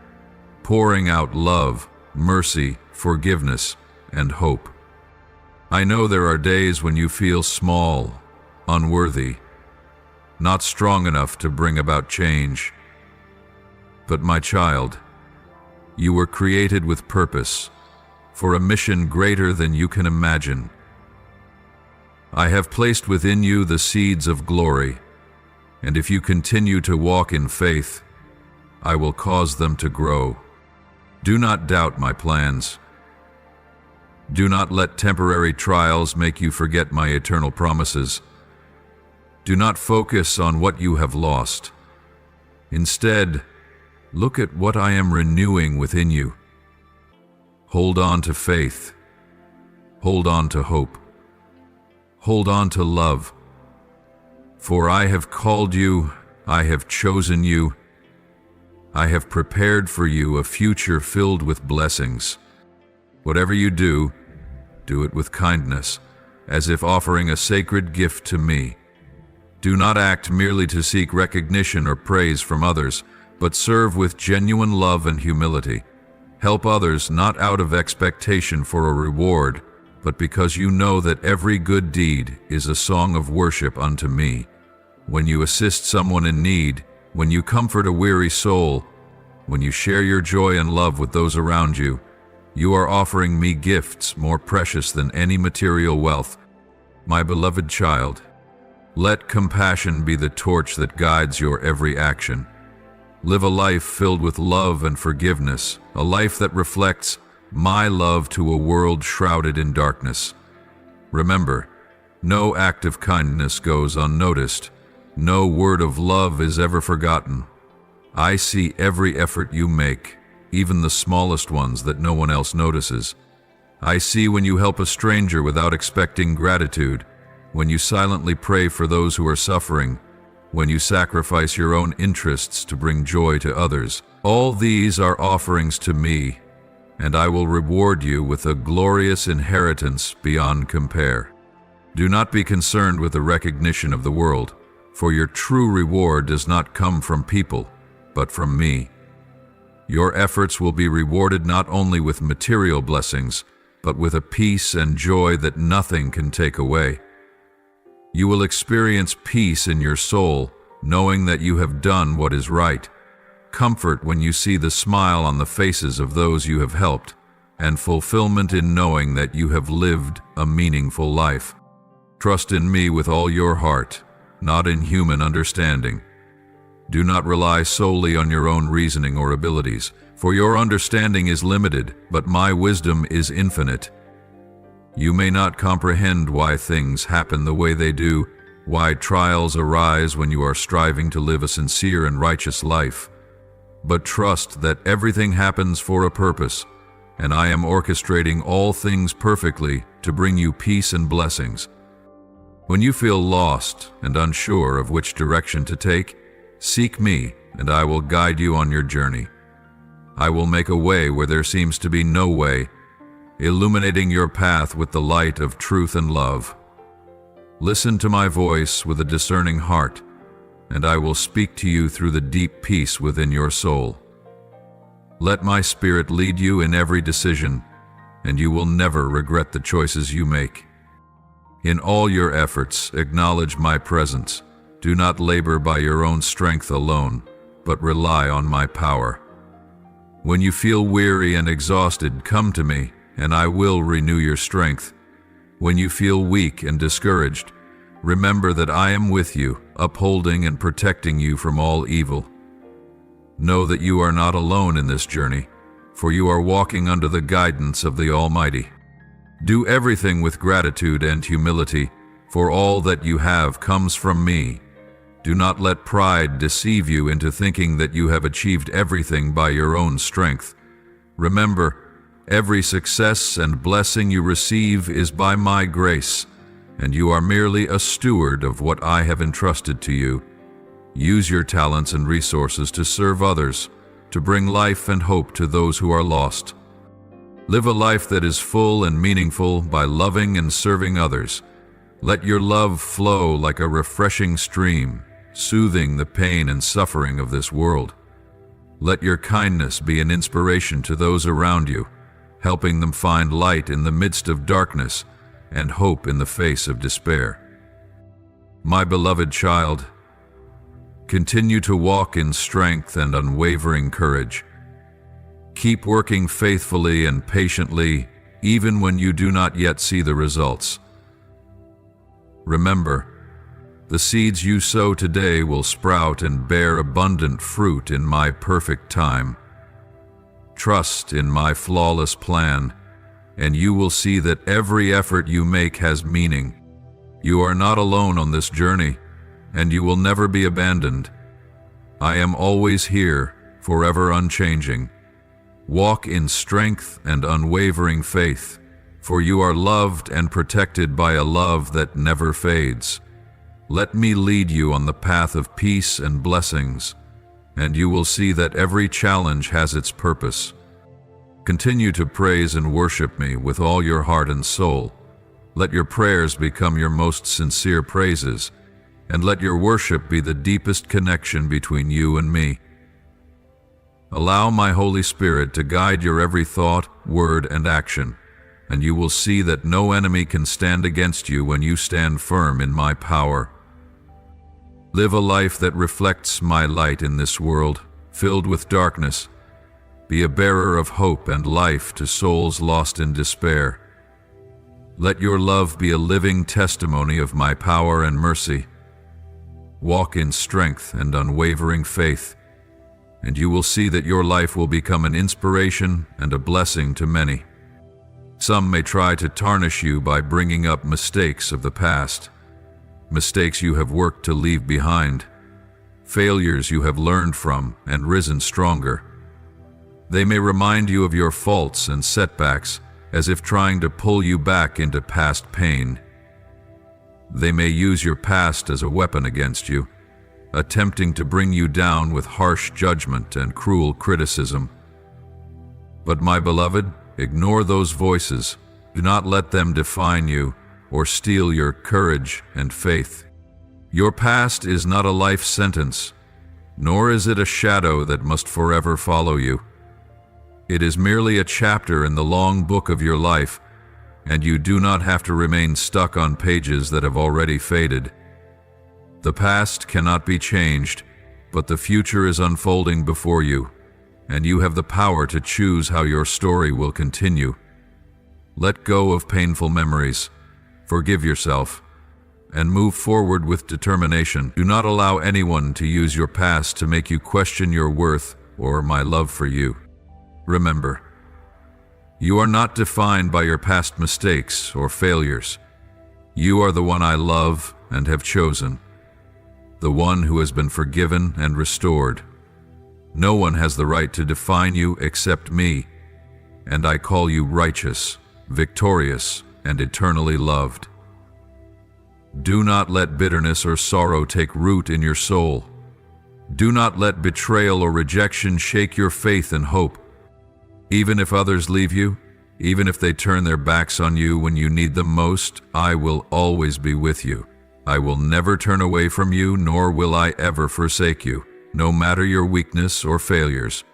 pouring out love, mercy, forgiveness, and hope. I know there are days when you feel small, unworthy, not strong enough to bring about change. But my child, you were created with purpose, for a mission greater than you can imagine. I have placed within you the seeds of glory, And if you continue to walk in faith, I will cause them to grow. Do not doubt my plans. Do not let temporary trials make you forget my eternal promises. Do not focus on what you have lost. Instead, look at what I am renewing within you. Hold on to faith. Hold on to hope. Hold on to love. For I have called you, I have chosen you, I have prepared for you a future filled with blessings. Whatever you do, do it with kindness, as if offering a sacred gift to me. Do not act merely to seek recognition or praise from others, but serve with genuine love and humility. Help others not out of expectation for a reward, but because you know that every good deed is a song of worship unto me. When you assist someone in need, when you comfort a weary soul, when you share your joy and love with those around you, you are offering me gifts more precious than any material wealth. My beloved child, let compassion be the torch that guides your every action. Live a life filled with love and forgiveness, a life that reflects my love to a world shrouded in darkness. Remember, no act of kindness goes unnoticed. No word of love is ever forgotten. I see every effort you make, even the smallest ones that no one else notices. I see when you help a stranger without expecting gratitude, when you silently pray for those who are suffering, when you sacrifice your own interests to bring joy to others. All these are offerings to me, and I will reward you with a glorious inheritance beyond compare. Do not be concerned with the recognition of the world, for your true reward does not come from people, but from me. Your efforts will be rewarded not only with material blessings, but with a peace and joy that nothing can take away. You will experience peace in your soul, knowing that you have done what is right, comfort when you see the smile on the faces of those you have helped, and fulfillment in knowing that you have lived a meaningful life. Trust in me with all your heart, not in human understanding. Do not rely solely on your own reasoning or abilities, for your understanding is limited, but my wisdom is infinite. You may not comprehend why things happen the way they do, why trials arise when you are striving to live a sincere and righteous life. But trust that everything happens for a purpose, and I am orchestrating all things perfectly to bring you peace and blessings. When you feel lost and unsure of which direction to take, seek me, and I will guide you on your journey. I will make a way where there seems to be no way, illuminating your path with the light of truth and love. Listen to my voice with a discerning heart, and I will speak to you through the deep peace within your soul. Let my spirit lead you in every decision, and you will never regret the choices you make. In all your efforts, acknowledge my presence. Do not labor by your own strength alone, but rely on my power. When you feel weary and exhausted, come to me, and I will renew your strength. When you feel weak and discouraged, remember that I am with you, upholding and protecting you from all evil. Know that you are not alone in this journey, for you are walking under the guidance of the Almighty. Do everything with gratitude and humility, for all that you have comes from me. Do not let pride deceive you into thinking that you have achieved everything by your own strength. Remember, every success and blessing you receive is by my grace, and you are merely a steward of what I have entrusted to you. Use your talents and resources to serve others, to bring life and hope to those who are lost. Live a life that is full and meaningful by loving and serving others. Let your love flow like a refreshing stream, soothing the pain and suffering of this world. Let your kindness be an inspiration to those around you, helping them find light in the midst of darkness and hope in the face of despair. My beloved child, continue to walk in strength and unwavering courage. Keep working faithfully and patiently, even when you do not yet see the results. Remember, The seeds you sow today will sprout and bear abundant fruit in my perfect time. Trust in my flawless plan, and you will see that every effort you make has meaning. You are not alone on this journey, and you will never be abandoned. I am always here, forever unchanging. Walk in strength and unwavering faith, for you are loved and protected by a love that never fades. Let me lead you on the path of peace and blessings, and you will see that every challenge has its purpose. Continue to praise and worship me with all your heart and soul. Let your prayers become your most sincere praises, and let your worship be the deepest connection between you and me. Allow my Holy Spirit to guide your every thought, word, and action, and you will see that no enemy can stand against you when you stand firm in my power. Live a life that reflects my light in this world, filled with darkness. Be a bearer of hope and life to souls lost in despair. Let your love be a living testimony of my power and mercy. Walk in strength and unwavering faith, and you will see that your life will become an inspiration and a blessing to many. Some may try to tarnish you by bringing up mistakes of the past, mistakes you have worked to leave behind, failures you have learned from and risen stronger. They may remind you of your faults and setbacks, as if trying to pull you back into past pain. They may use your past as a weapon against you, attempting to bring you down with harsh judgment and cruel criticism. But my beloved, ignore those voices. Do not let them define you or steal your courage and faith. Your past is not a life sentence, nor is it a shadow that must forever follow you. It is merely a chapter in the long book of your life, and you do not have to remain stuck on pages that have already faded. The past cannot be changed, but the future is unfolding before you, and you have the power to choose how your story will continue. Let go of painful memories, forgive yourself, and move forward with determination. Do not allow anyone to use your past to make you question your worth or my love for you. Remember, you are not defined by your past mistakes or failures. You are the one I love and have chosen, the one who has been forgiven and restored. No one has the right to define you except me, and I call you righteous, victorious, and eternally loved. Do not let bitterness or sorrow take root in your soul. Do not let betrayal or rejection shake your faith and hope. Even if others leave you, even if they turn their backs on you when you need them most, I will always be with you. I will never turn away from you, nor will I ever forsake you, no matter your weakness or failures.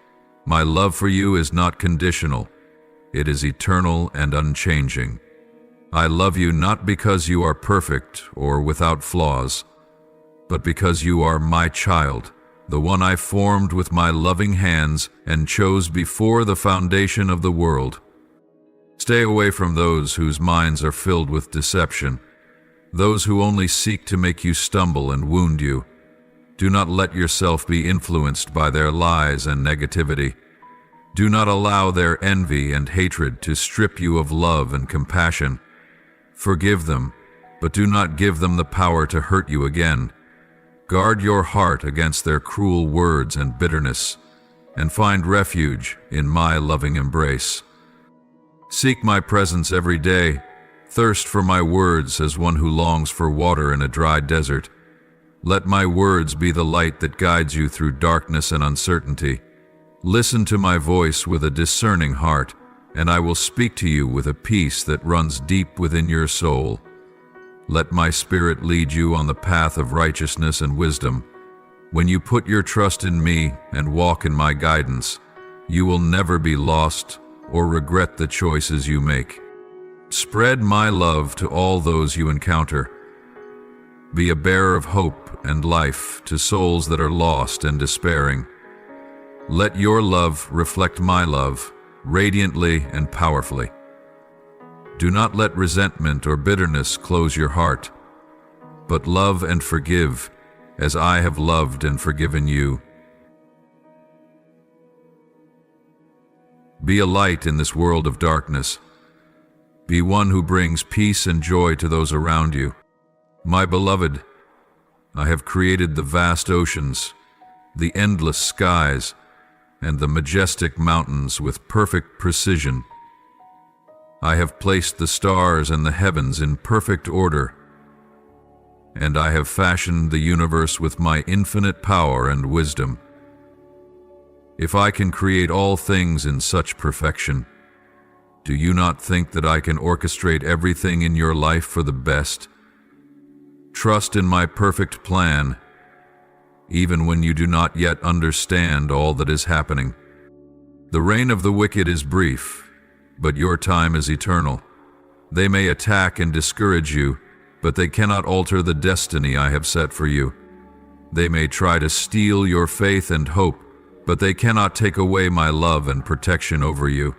My love for you is not conditional. It is eternal and unchanging. I love you not because you are perfect or without flaws, but because you are my child, the one I formed with my loving hands and chose before the foundation of the world. Stay away from those whose minds are filled with deception, those who only seek to make you stumble and wound you. Do not let yourself be influenced by their lies and negativity. Do not allow their envy and hatred to strip you of love and compassion. Forgive them, but do not give them the power to hurt you again. Guard your heart against their cruel words and bitterness, and find refuge in my loving embrace. Seek my presence every day. Thirst for my words as one who longs for water in a dry desert. Let my words be the light that guides you through darkness and uncertainty. Listen to my voice with a discerning heart, and I will speak to you with a peace that runs deep within your soul. Let my spirit lead you on the path of righteousness and wisdom. When you put your trust in me and walk in my guidance, you will never be lost or regret the choices you make. Spread my love to all those you encounter. Be a bearer of hope and life to souls that are lost and despairing. Let your love reflect my love, radiantly and powerfully. Do not let resentment or bitterness close your heart. but love and forgive, as I have loved and forgiven you. Be a light in this world of darkness. Be one who brings peace and joy to those around you. My beloved, I have created the vast oceans, the endless skies, and the majestic mountains with perfect precision. I have placed the stars and the heavens in perfect order, and I have fashioned the universe with my infinite power and wisdom. If I can create all things in such perfection, do you not think that I can orchestrate everything in your life for the best? Trust in my perfect plan, even when you do not yet understand all that is happening. The reign of the wicked is brief, but your time is eternal. They may attack and discourage you, but they cannot alter the destiny I have set for you. They may try to steal your faith and hope, but they cannot take away my love and protection over you.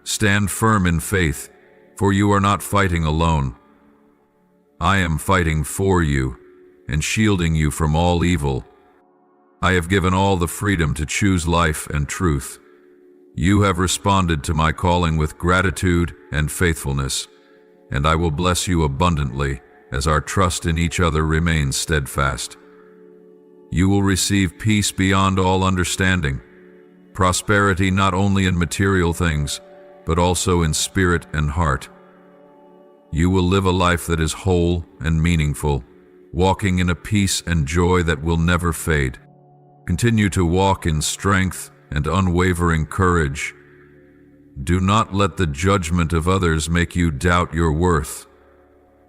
Stand firm in faith, for you are not fighting alone. I am fighting for you and shielding you from all evil. I have given all the freedom to choose life and truth. You have responded to my calling with gratitude and faithfulness, and I will bless you abundantly as our trust in each other remains steadfast. You will receive peace beyond all understanding, prosperity not only in material things, but also in spirit and heart. You will live a life that is whole and meaningful, walking in a peace and joy that will never fade. Continue to walk in strength and unwavering courage. Do not let the judgment of others make you doubt your worth.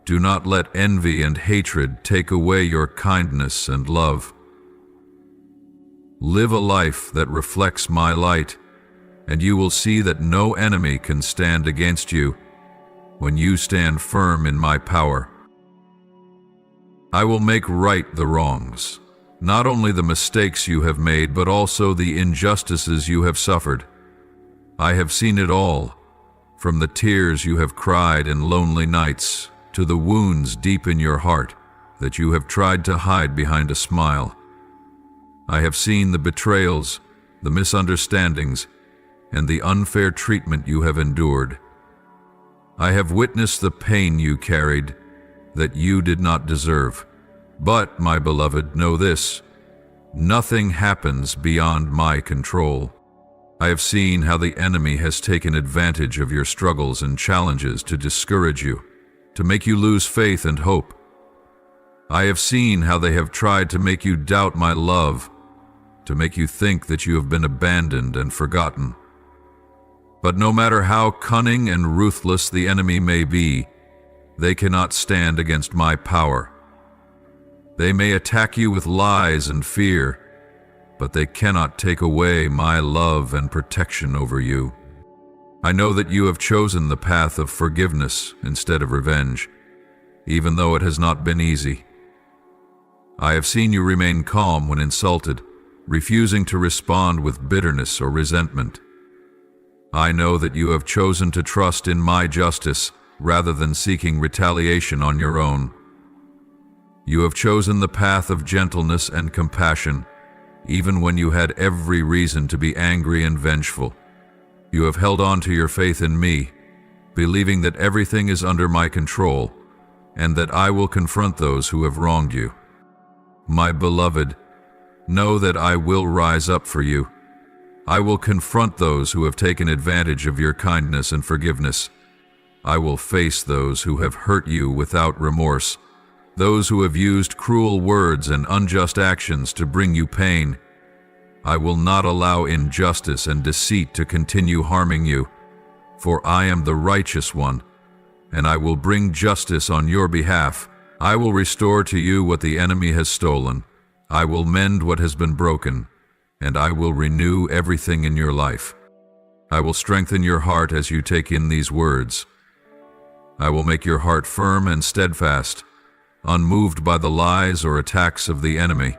Do not let envy and hatred take away your kindness and love. Live a life that reflects my light, and you will see that no enemy can stand against you when you stand firm in my power. I will make right the wrongs, not only the mistakes you have made, but also the injustices you have suffered. I have seen it all, from the tears you have cried in lonely nights to the wounds deep in your heart that you have tried to hide behind a smile. I have seen the betrayals, the misunderstandings, and the unfair treatment you have endured. I have witnessed the pain you carried that you did not deserve. But, my beloved, know this: nothing happens beyond my control. I have seen how the enemy has taken advantage of your struggles and challenges to discourage you, to make you lose faith and hope. I have seen how they have tried to make you doubt my love, to make you think that you have been abandoned and forgotten. But no matter how cunning and ruthless the enemy may be, they cannot stand against my power. They may attack you with lies and fear, but they cannot take away my love and protection over you. I know that you have chosen the path of forgiveness instead of revenge, even though it has not been easy. I have seen you remain calm when insulted, refusing to respond with bitterness or resentment. I know that you have chosen to trust in my justice rather than seeking retaliation on your own. You have chosen the path of gentleness and compassion, even when you had every reason to be angry and vengeful. You have held on to your faith in me, believing that everything is under my control, and that I will confront those who have wronged you. My beloved, know that I will rise up for you. I will confront those who have taken advantage of your kindness and forgiveness. I will face those who have hurt you without remorse, those who have used cruel words and unjust actions to bring you pain. I will not allow injustice and deceit to continue harming you, for I am the righteous one, and I will bring justice on your behalf. I will restore to you what the enemy has stolen. I will mend what has been broken, and I will renew everything in your life. I will strengthen your heart as you take in these words. I will make your heart firm and steadfast, unmoved by the lies or attacks of the enemy.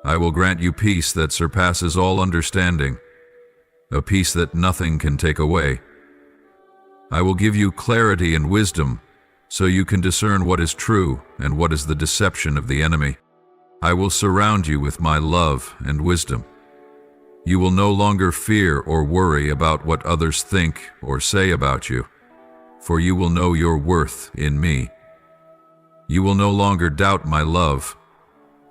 I will grant you peace that surpasses all understanding, a peace that nothing can take away. I will give you clarity and wisdom, so you can discern what is true and what is the deception of the enemy. I will surround you with my love and wisdom. You will no longer fear or worry about what others think or say about you, for you will know your worth in me. You will no longer doubt my love,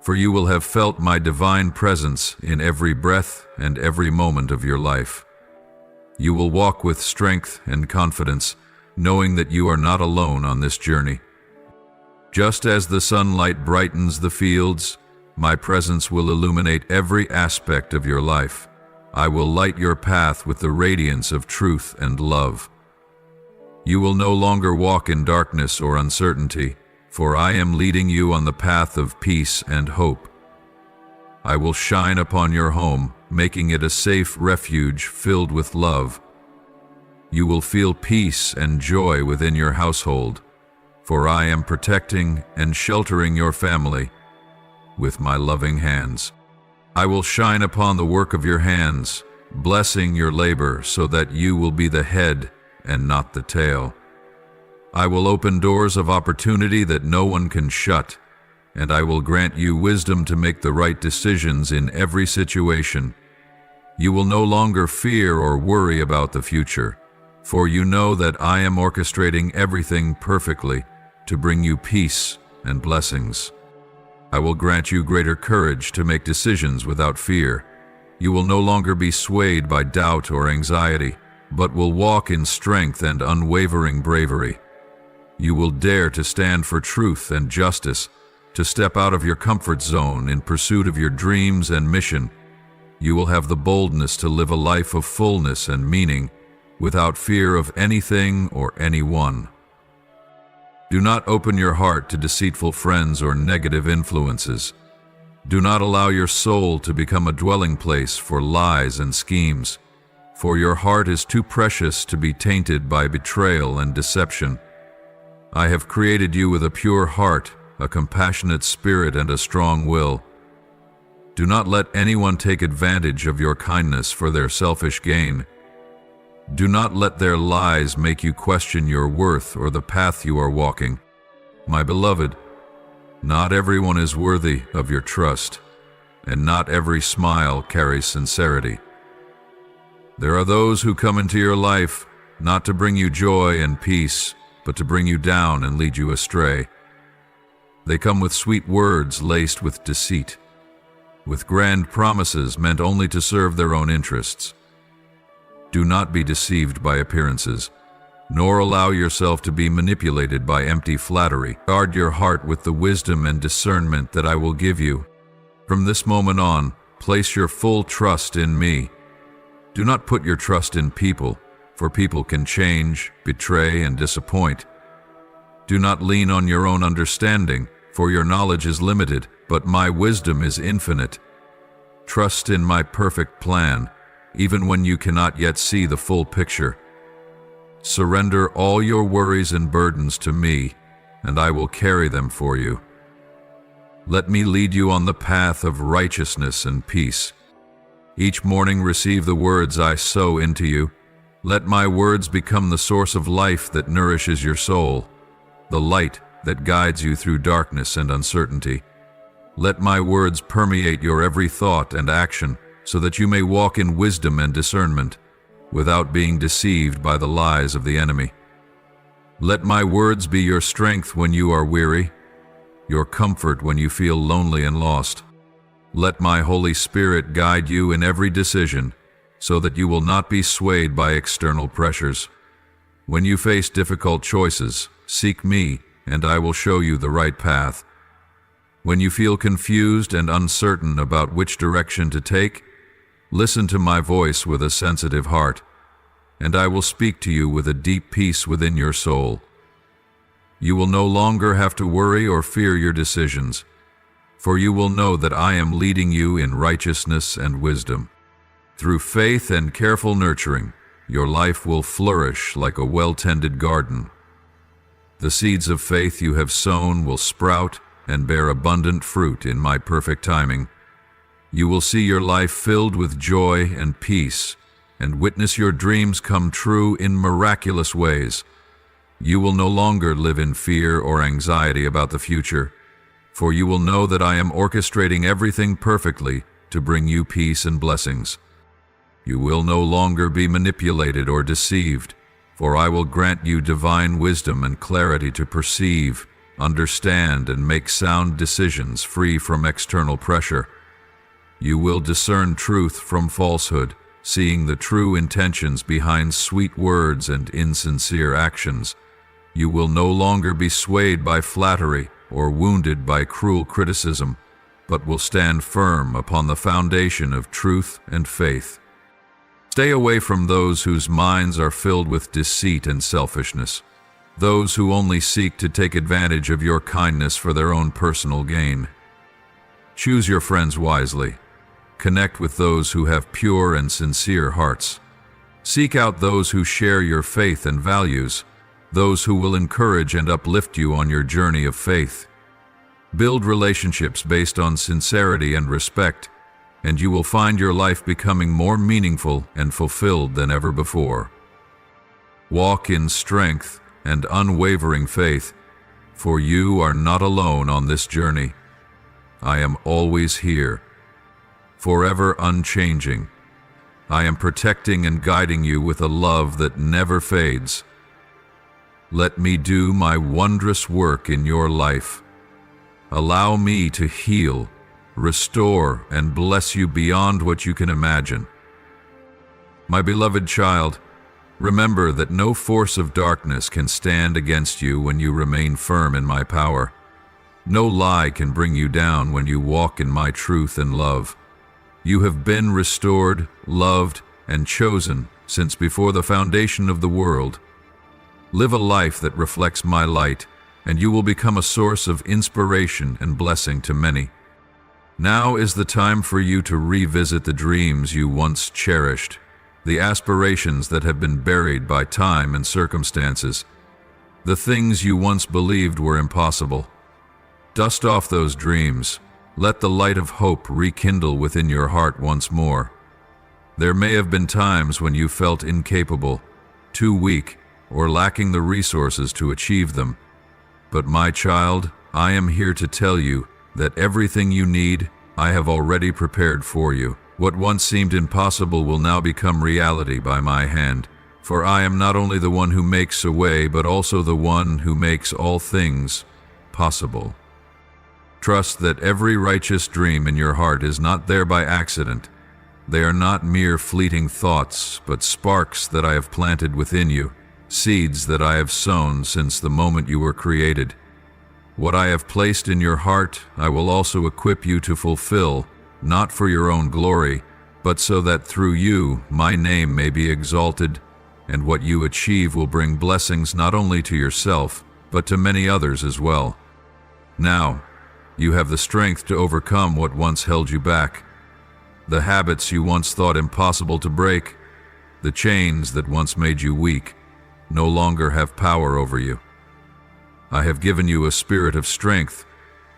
for you will have felt my divine presence in every breath and every moment of your life. You will walk with strength and confidence, knowing that you are not alone on this journey. Just as the sunlight brightens the fields, my presence will illuminate every aspect of your life. I will light your path with the radiance of truth and love. You will no longer walk in darkness or uncertainty, for I am leading you on the path of peace and hope. I will shine upon your home, making it a safe refuge filled with love. You will feel peace and joy within your household, for I am protecting and sheltering your family with my loving hands. I will shine upon the work of your hands, blessing your labor so that you will be the head and not the tail. I will open doors of opportunity that no one can shut, and I will grant you wisdom to make the right decisions in every situation. You will no longer fear or worry about the future, for you know that I am orchestrating everything perfectly to bring you peace and blessings. I will grant you greater courage to make decisions without fear. You will no longer be swayed by doubt or anxiety, but will walk in strength and unwavering bravery. You will dare to stand for truth and justice, to step out of your comfort zone in pursuit of your dreams and mission. You will have the boldness to live a life of fullness and meaning, without fear of anything or anyone. Do not open your heart to deceitful friends or negative influences. Do not allow your soul to become a dwelling place for lies and schemes, for your heart is too precious to be tainted by betrayal and deception. I have created you with a pure heart, a compassionate spirit, and a strong will. Do not let anyone take advantage of your kindness for their selfish gain. Do not let their lies make you question your worth or the path you are walking. My beloved, not everyone is worthy of your trust, and not every smile carries sincerity. There are those who come into your life not to bring you joy and peace, but to bring you down and lead you astray. They come with sweet words laced with deceit, with grand promises meant only to serve their own interests. Do not be deceived by appearances, nor allow yourself to be manipulated by empty flattery. Guard your heart with the wisdom and discernment that I will give you. From this moment on, place your full trust in me. Do not put your trust in people, for people can change, betray, and disappoint. Do not lean on your own understanding, for your knowledge is limited, but my wisdom is infinite. Trust in my perfect plan, even when you cannot yet see the full picture. Surrender all your worries and burdens to me, and I will carry them for you. Let me lead you on the path of righteousness and peace. Each morning receive the words I sow into you. Let my words become the source of life that nourishes your soul, the light that guides you through darkness and uncertainty. Let my words permeate your every thought and action, so that you may walk in wisdom and discernment, without being deceived by the lies of the enemy. Let my words be your strength when you are weary, your comfort when you feel lonely and lost. Let my Holy Spirit guide you in every decision, so that you will not be swayed by external pressures. When you face difficult choices, seek me, and I will show you the right path. When you feel confused and uncertain about which direction to take, listen to my voice with a sensitive heart, and I will speak to you with a deep peace within your soul. You will no longer have to worry or fear your decisions, for you will know that I am leading you in righteousness and wisdom. Through faith and careful nurturing, your life will flourish like a well-tended garden. The seeds of faith you have sown will sprout and bear abundant fruit in my perfect timing. You will see your life filled with joy and peace, and witness your dreams come true in miraculous ways. You will no longer live in fear or anxiety about the future, for you will know that I am orchestrating everything perfectly to bring you peace and blessings. You will no longer be manipulated or deceived, for I will grant you divine wisdom and clarity to perceive, understand, and make sound decisions free from external pressure. You will discern truth from falsehood, seeing the true intentions behind sweet words and insincere actions. You will no longer be swayed by flattery or wounded by cruel criticism, but will stand firm upon the foundation of truth and faith. Stay away from those whose minds are filled with deceit and selfishness, those who only seek to take advantage of your kindness for their own personal gain. Choose your friends wisely. Connect with those who have pure and sincere hearts. Seek out those who share your faith and values, those who will encourage and uplift you on your journey of faith. Build relationships based on sincerity and respect, and you will find your life becoming more meaningful and fulfilled than ever before. Walk in strength and unwavering faith, for you are not alone on this journey. I am always here, forever unchanging. I am protecting and guiding you with a love that never fades. Let me do my wondrous work in your life. Allow me to heal, restore, and bless you beyond what you can imagine. My beloved child, remember that no force of darkness can stand against you when you remain firm in my power. No lie can bring you down when you walk in my truth and love. You have been restored, loved, and chosen since before the foundation of the world. Live a life that reflects my light, and you will become a source of inspiration and blessing to many. Now is the time for you to revisit the dreams you once cherished, the aspirations that have been buried by time and circumstances, the things you once believed were impossible. Dust off those dreams. Let the light of hope rekindle within your heart once more. There may have been times when you felt incapable, too weak, or lacking the resources to achieve them. But my child, I am here to tell you that everything you need, I have already prepared for you. What once seemed impossible will now become reality by my hand. For I am not only the one who makes a way, but also the one who makes all things possible. Trust that every righteous dream in your heart is not there by accident. They are not mere fleeting thoughts, but sparks that I have planted within you, seeds that I have sown since the moment you were created. What I have placed in your heart, I will also equip you to fulfill, not for your own glory, but so that through you my name may be exalted, and what you achieve will bring blessings not only to yourself, but to many others as well. Now, you have the strength to overcome what once held you back. The habits you once thought impossible to break, the chains that once made you weak, no longer have power over you. I have given you a spirit of strength,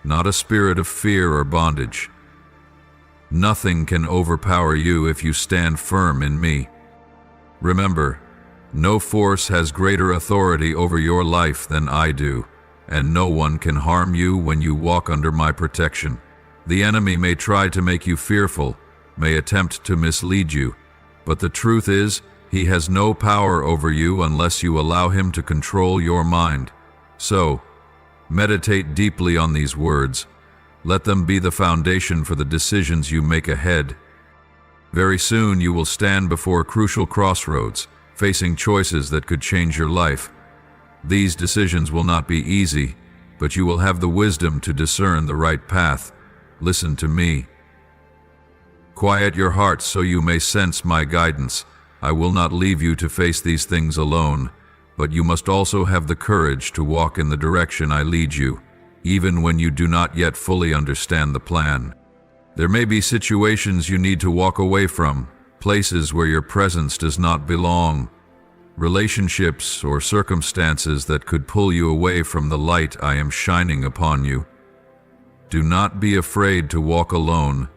not a spirit of fear or bondage. Nothing can overpower you if you stand firm in me. Remember, no force has greater authority over your life than I do, and no one can harm you when you walk under my protection. The enemy may try to make you fearful, may attempt to mislead you, but the truth is, he has no power over you unless you allow him to control your mind. So, meditate deeply on these words. Let them be the foundation for the decisions you make ahead. Very soon you will stand before crucial crossroads, facing choices that could change your life. These decisions will not be easy, but you will have the wisdom to discern the right path. Listen to me. Quiet your heart so you may sense my guidance. I will not leave you to face these things alone, but you must also have the courage to walk in the direction I lead you, even when you do not yet fully understand the plan. There may be situations you need to walk away from, places where your presence does not belong, relationships or circumstances that could pull you away from the light I am shining upon you. Do not be afraid to walk alone.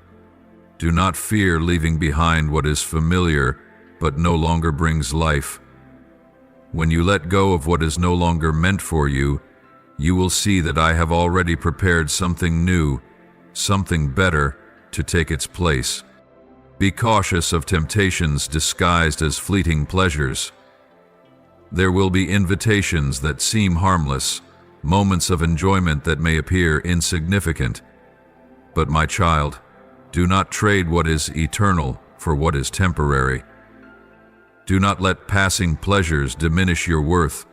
Do not fear leaving behind what is familiar but no longer brings life. When you let go of what is no longer meant for you, you will see that I have already prepared something new, something better, to take its place. Be cautious of temptations disguised as fleeting pleasures. There will be invitations that seem harmless, moments of enjoyment that may appear insignificant. But my child, do not trade what is eternal for what is temporary. Do not let passing pleasures diminish your worth,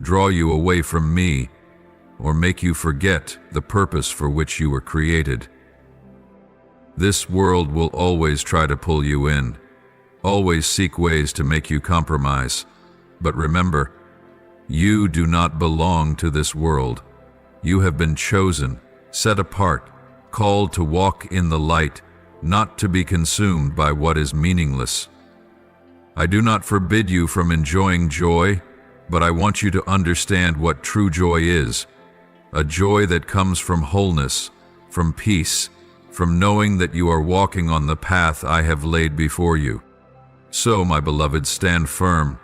draw you away from me, or make you forget the purpose for which you were created. This world will always try to pull you in, always seek ways to make you compromise. But remember, you do not belong to this world. You have been chosen, set apart, called to walk in the light, not to be consumed by what is meaningless. I do not forbid you from enjoying joy, but I want you to understand what true joy is. A joy that comes from wholeness, from peace, from knowing that you are walking on the path I have laid before you. So, my beloved, stand firm.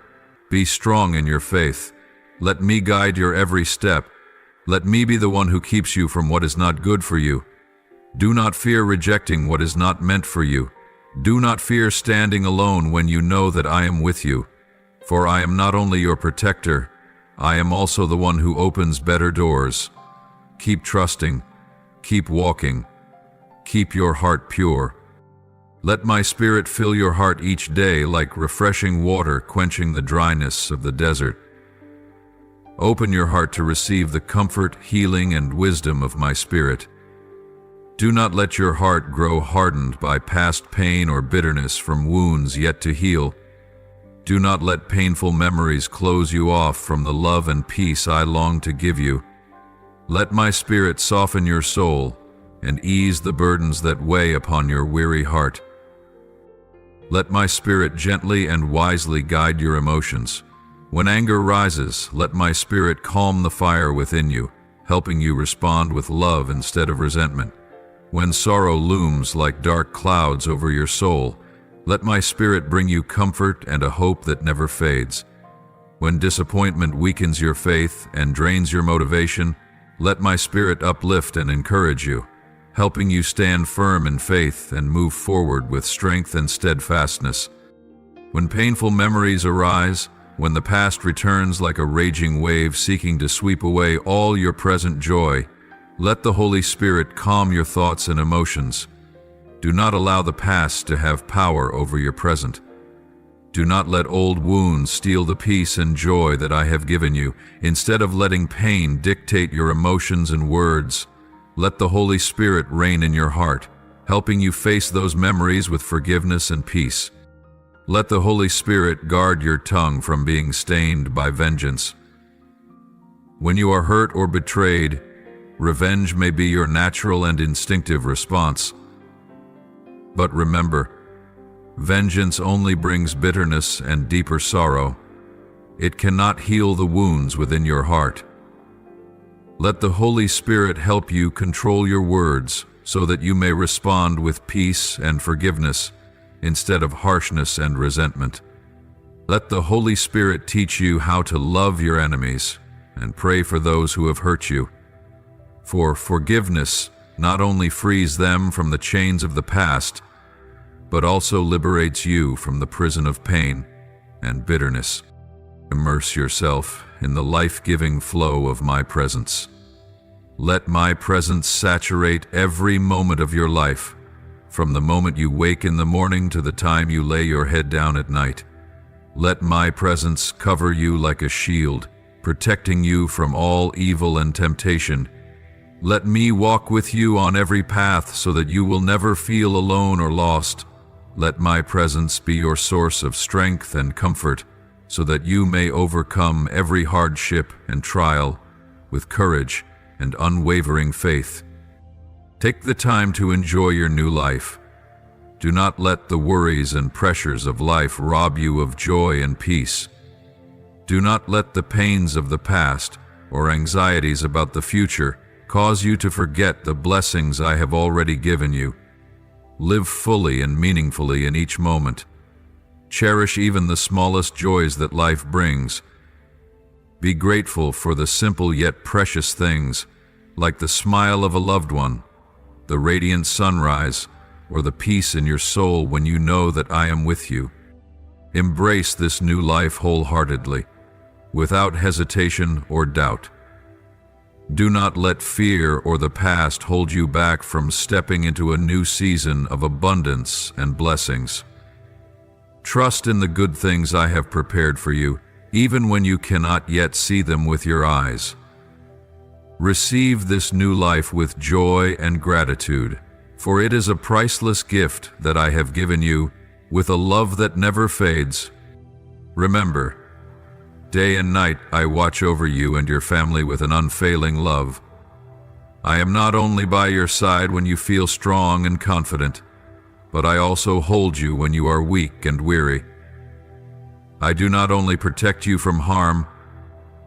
Be strong in your faith. Let me guide your every step. Let me be the one who keeps you from what is not good for you. Do not fear rejecting what is not meant for you. Do not fear standing alone when you know that I am with you. For I am not only your protector, I am also the one who opens better doors. Keep trusting. Keep walking. Keep your heart pure. Let my spirit fill your heart each day like refreshing water quenching the dryness of the desert. Open your heart to receive the comfort, healing, and wisdom of my spirit. Do not let your heart grow hardened by past pain or bitterness from wounds yet to heal. Do not let painful memories close you off from the love and peace I long to give you. Let my spirit soften your soul and ease the burdens that weigh upon your weary heart. Let my spirit gently and wisely guide your emotions. When anger rises, let my spirit calm the fire within you, helping you respond with love instead of resentment. When sorrow looms like dark clouds over your soul, let my spirit bring you comfort and a hope that never fades. When disappointment weakens your faith and drains your motivation, let my spirit uplift and encourage you, helping you stand firm in faith and move forward with strength and steadfastness. When painful memories arise, when the past returns like a raging wave seeking to sweep away all your present joy, let the Holy Spirit calm your thoughts and emotions. Do not allow the past to have power over your present. Do not let old wounds steal the peace and joy that I have given you. Instead of letting pain dictate your emotions and words, let the Holy Spirit reign in your heart, helping you face those memories with forgiveness and peace. Let the Holy Spirit guard your tongue from being stained by vengeance. When you are hurt or betrayed, revenge may be your natural and instinctive response. But remember, vengeance only brings bitterness and deeper sorrow. It cannot heal the wounds within your heart. Let the Holy Spirit help you control your words so that you may respond with peace and forgiveness instead of harshness and resentment. Let the Holy Spirit teach you how to love your enemies and pray for those who have hurt you. For forgiveness not only frees them from the chains of the past, but also liberates you from the prison of pain and bitterness. Immerse yourself in the life-giving flow of my presence. Let my presence saturate every moment of your life, from the moment you wake in the morning to the time you lay your head down at night. Let my presence cover you like a shield, protecting you from all evil and temptation. Let me walk with you on every path so that you will never feel alone or lost. Let my presence be your source of strength and comfort, so that you may overcome every hardship and trial with courage and unwavering faith. Take the time to enjoy your new life. Do not let the worries and pressures of life rob you of joy and peace. Do not let the pains of the past or anxieties about the future cause you to forget the blessings I have already given you. Live fully and meaningfully in each moment. Cherish even the smallest joys that life brings, Be grateful for the simple yet precious things, like the smile of a loved one, the radiant sunrise, or the peace in your soul when you know that I am with you. Embrace this new life wholeheartedly, without hesitation or doubt. Do not let fear or the past hold you back from stepping into a new season of abundance and blessings. Trust in the good things I have prepared for you, even when you cannot yet see them with your eyes. Receive this new life with joy and gratitude, for it is a priceless gift that I have given you, with a love that never fades. Remember, day and night I watch over you and your family with an unfailing love. I am not only by your side when you feel strong and confident, but I also hold you when you are weak and weary. I do not only protect you from harm,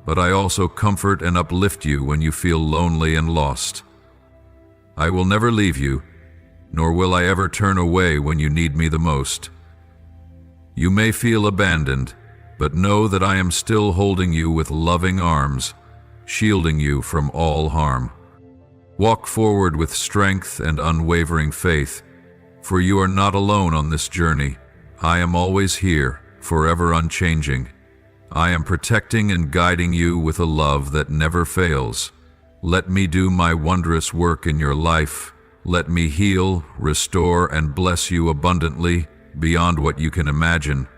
but I also comfort and uplift you when you feel lonely and lost. I will never leave you, nor will I ever turn away when you need me the most. You may feel abandoned, but know that I am still holding you with loving arms, shielding you from all harm. Walk forward with strength and unwavering faith, for you are not alone on this journey. I am always here, forever unchanging. I am protecting and guiding you with a love that never fails. Let me do my wondrous work in your life. Let me heal, restore, and bless you abundantly beyond what you can imagine.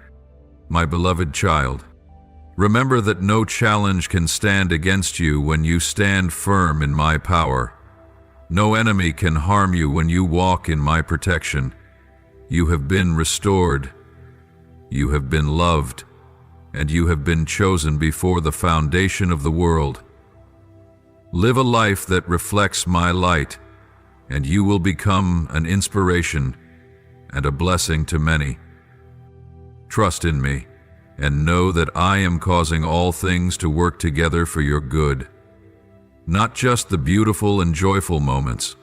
My beloved child, remember that no challenge can stand against you when you stand firm in my power. No enemy can harm you when you walk in my protection. You have been restored. You have been loved, and you have been chosen before the foundation of the world. Live a life that reflects my light, and you will become an inspiration and a blessing to many. Trust in me, and know that I am causing all things to work together for your good. Not just the beautiful and joyful moments,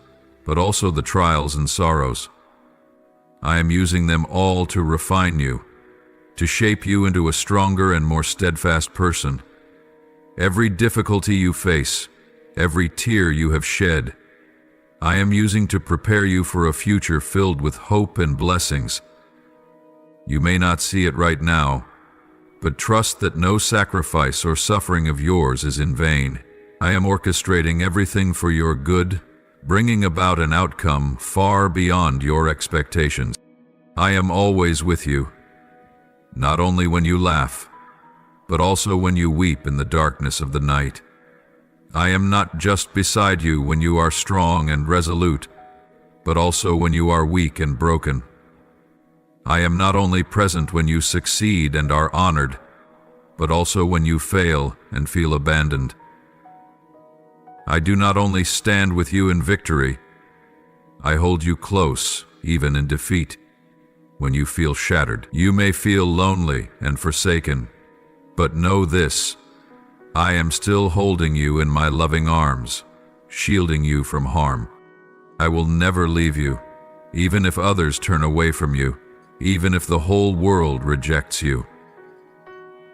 but also the trials and sorrows. I am using them all to refine you, to shape you into a stronger and more steadfast person. Every difficulty you face, every tear you have shed, I am using to prepare you for a future filled with hope and blessings. You may not see it right now, but trust that no sacrifice or suffering of yours is in vain. I am orchestrating everything for your good, bringing about an outcome far beyond your expectations. I am always with you, not only when you laugh, but also when you weep in the darkness of the night. I am not just beside you when you are strong and resolute, but also when you are weak and broken. I am not only present when you succeed and are honored, but also when you fail and feel abandoned. I do not only stand with you in victory, I hold you close even in defeat. When you feel shattered, you may feel lonely and forsaken, but know this: I am still holding you in my loving arms, shielding you from harm. I will never leave you, even if others turn away from you, even if the whole world rejects you.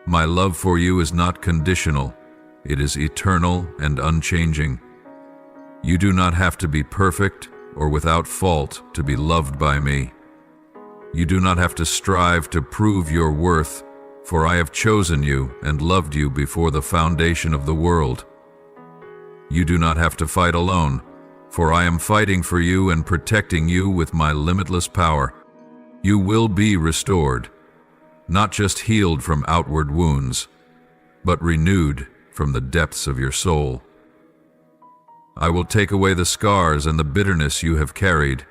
My love for you is not conditional, it is eternal and unchanging. You do not have to be perfect or without fault to be loved by me. You do not have to strive to prove your worth, for I have chosen you and loved you before the foundation of the world. You do not have to fight alone, for I am fighting for you and protecting you with my limitless power. You will be restored, not just healed from outward wounds, but renewed from the depths of your soul. I will take away the scars and the bitterness you have carried,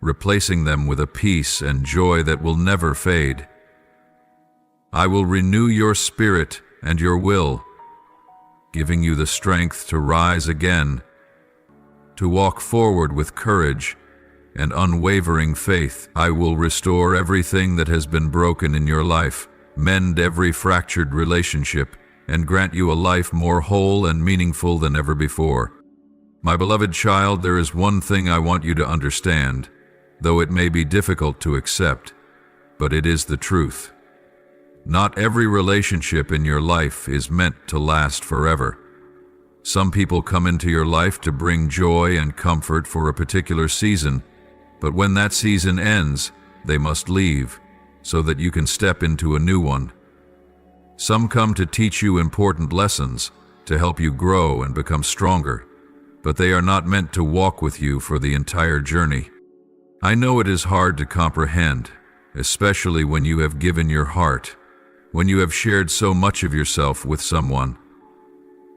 replacing them with a peace and joy that will never fade. I will renew your spirit and your will, giving you the strength to rise again, to walk forward with courage and unwavering faith. I will restore everything that has been broken in your life, mend every fractured relationship, and grant you a life more whole and meaningful than ever before. My beloved child, there is one thing I want you to understand, though it may be difficult to accept, but it is the truth. Not every relationship in your life is meant to last forever. Some people come into your life to bring joy and comfort for a particular season, but when that season ends, they must leave so that you can step into a new one. Some come to teach you important lessons, to help you grow and become stronger, but they are not meant to walk with you for the entire journey. I know it is hard to comprehend, especially when you have given your heart, when you have shared so much of yourself with someone.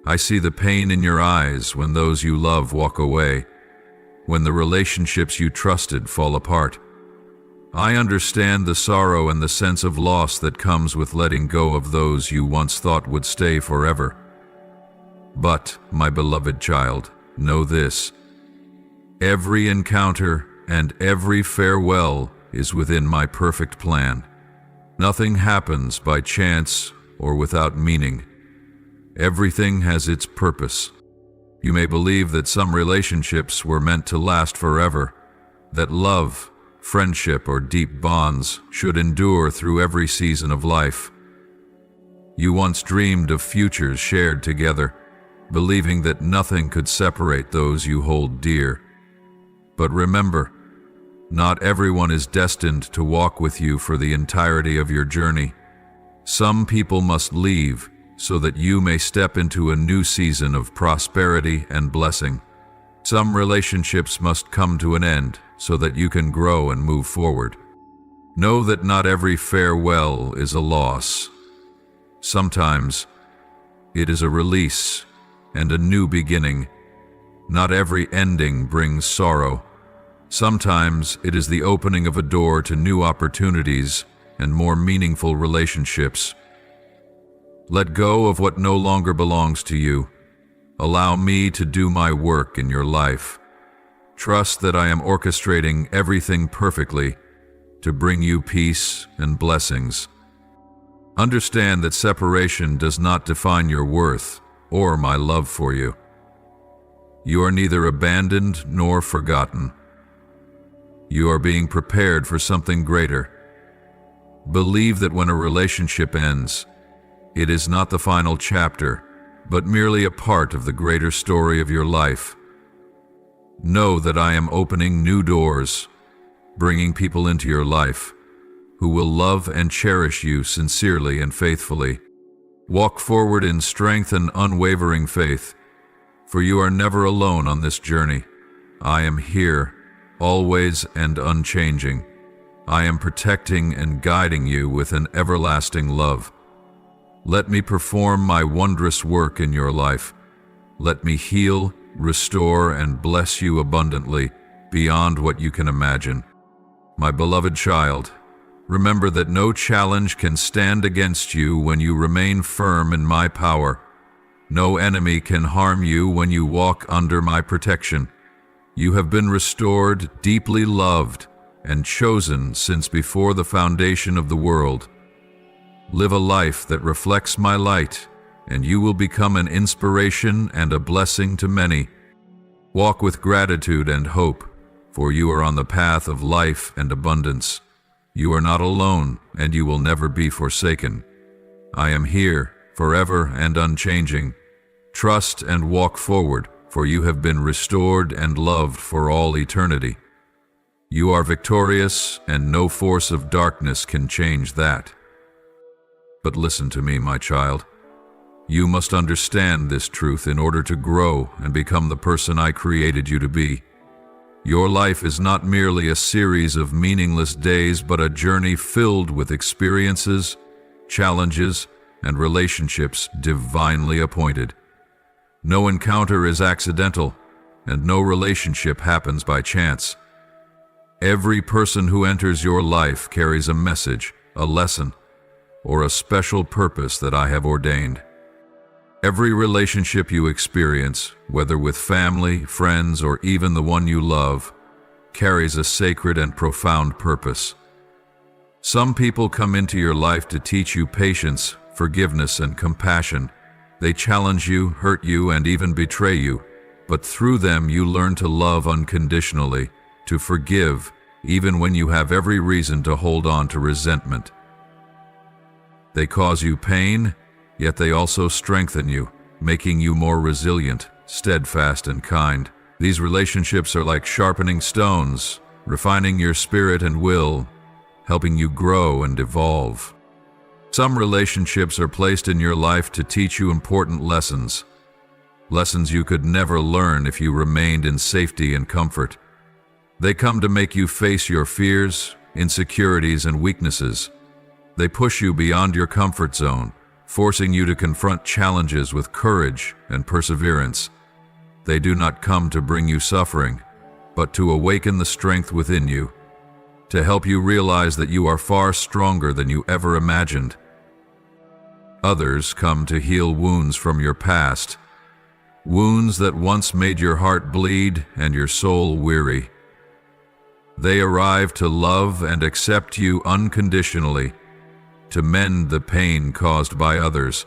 I see the pain in your eyes when those you love walk away, when the relationships you trusted fall apart. I understand the sorrow and the sense of loss that comes with letting go of those you once thought would stay forever. But, my beloved child, know this: every encounter and every farewell is within my perfect plan. Nothing happens by chance or without meaning. Everything has its purpose. You may believe that some relationships were meant to last forever, that love, friendship, or deep bonds should endure through every season of life. You once dreamed of futures shared together, believing that nothing could separate those you hold dear. But remember, not everyone is destined to walk with you for the entirety of your journey. Some people must leave so that you may step into a new season of prosperity and blessing. Some relationships must come to an end so that you can grow and move forward. Know that not every farewell is a loss. Sometimes it is a release and a new beginning. Not every ending brings sorrow. Sometimes it is the opening of a door to new opportunities and more meaningful relationships. Let go of what no longer belongs to you. Allow me to do my work in your life. Trust that I am orchestrating everything perfectly to bring you peace and blessings. Understand that separation does not define your worth or my love for you. You are neither abandoned nor forgotten. You are being prepared for something greater. Believe that when a relationship ends, it is not the final chapter, but merely a part of the greater story of your life. Know that I am opening new doors, bringing people into your life who will love and cherish you sincerely and faithfully. Walk forward in strength and unwavering faith, for you are never alone on this journey. I am here, always and unchanging. I am protecting and guiding you with an everlasting love. Let me perform my wondrous work in your life. Let me heal, restore, and bless you abundantly beyond what you can imagine. My beloved child, remember that no challenge can stand against you when you remain firm in my power. No enemy can harm you when you walk under my protection. You have been restored, deeply loved, and chosen since before the foundation of the world. Live a life that reflects my light, and you will become an inspiration and a blessing to many. Walk with gratitude and hope, for you are on the path of life and abundance. You are not alone, and you will never be forsaken. I am here, forever and unchanging. Trust and walk forward, for you have been restored and loved for all eternity. You are victorious, and no force of darkness can change that. But listen to me, my child. You must understand this truth in order to grow and become the person I created you to be. Your life is not merely a series of meaningless days, but a journey filled with experiences, challenges, and relationships divinely appointed. No encounter is accidental, and no relationship happens by chance. Every person who enters your life carries a message, a lesson, or a special purpose that I have ordained. Every relationship you experience, whether with family, friends, or even the one you love, carries a sacred and profound purpose. Some people come into your life to teach you patience, forgiveness, and compassion. They challenge you, hurt you, and even betray you, but through them you learn to love unconditionally, to forgive, even when you have every reason to hold on to resentment. They cause you pain, yet they also strengthen you, making you more resilient, steadfast, and kind. These relationships are like sharpening stones, refining your spirit and will, helping you grow and evolve. Some relationships are placed in your life to teach you important lessons, lessons you could never learn if you remained in safety and comfort. They come to make you face your fears, insecurities, and weaknesses. They push you beyond your comfort zone, forcing you to confront challenges with courage and perseverance. They do not come to bring you suffering, but to awaken the strength within you, to help you realize that you are far stronger than you ever imagined. Others come to heal wounds from your past, wounds that once made your heart bleed and your soul weary. They arrive to love and accept you unconditionally, to mend the pain caused by others.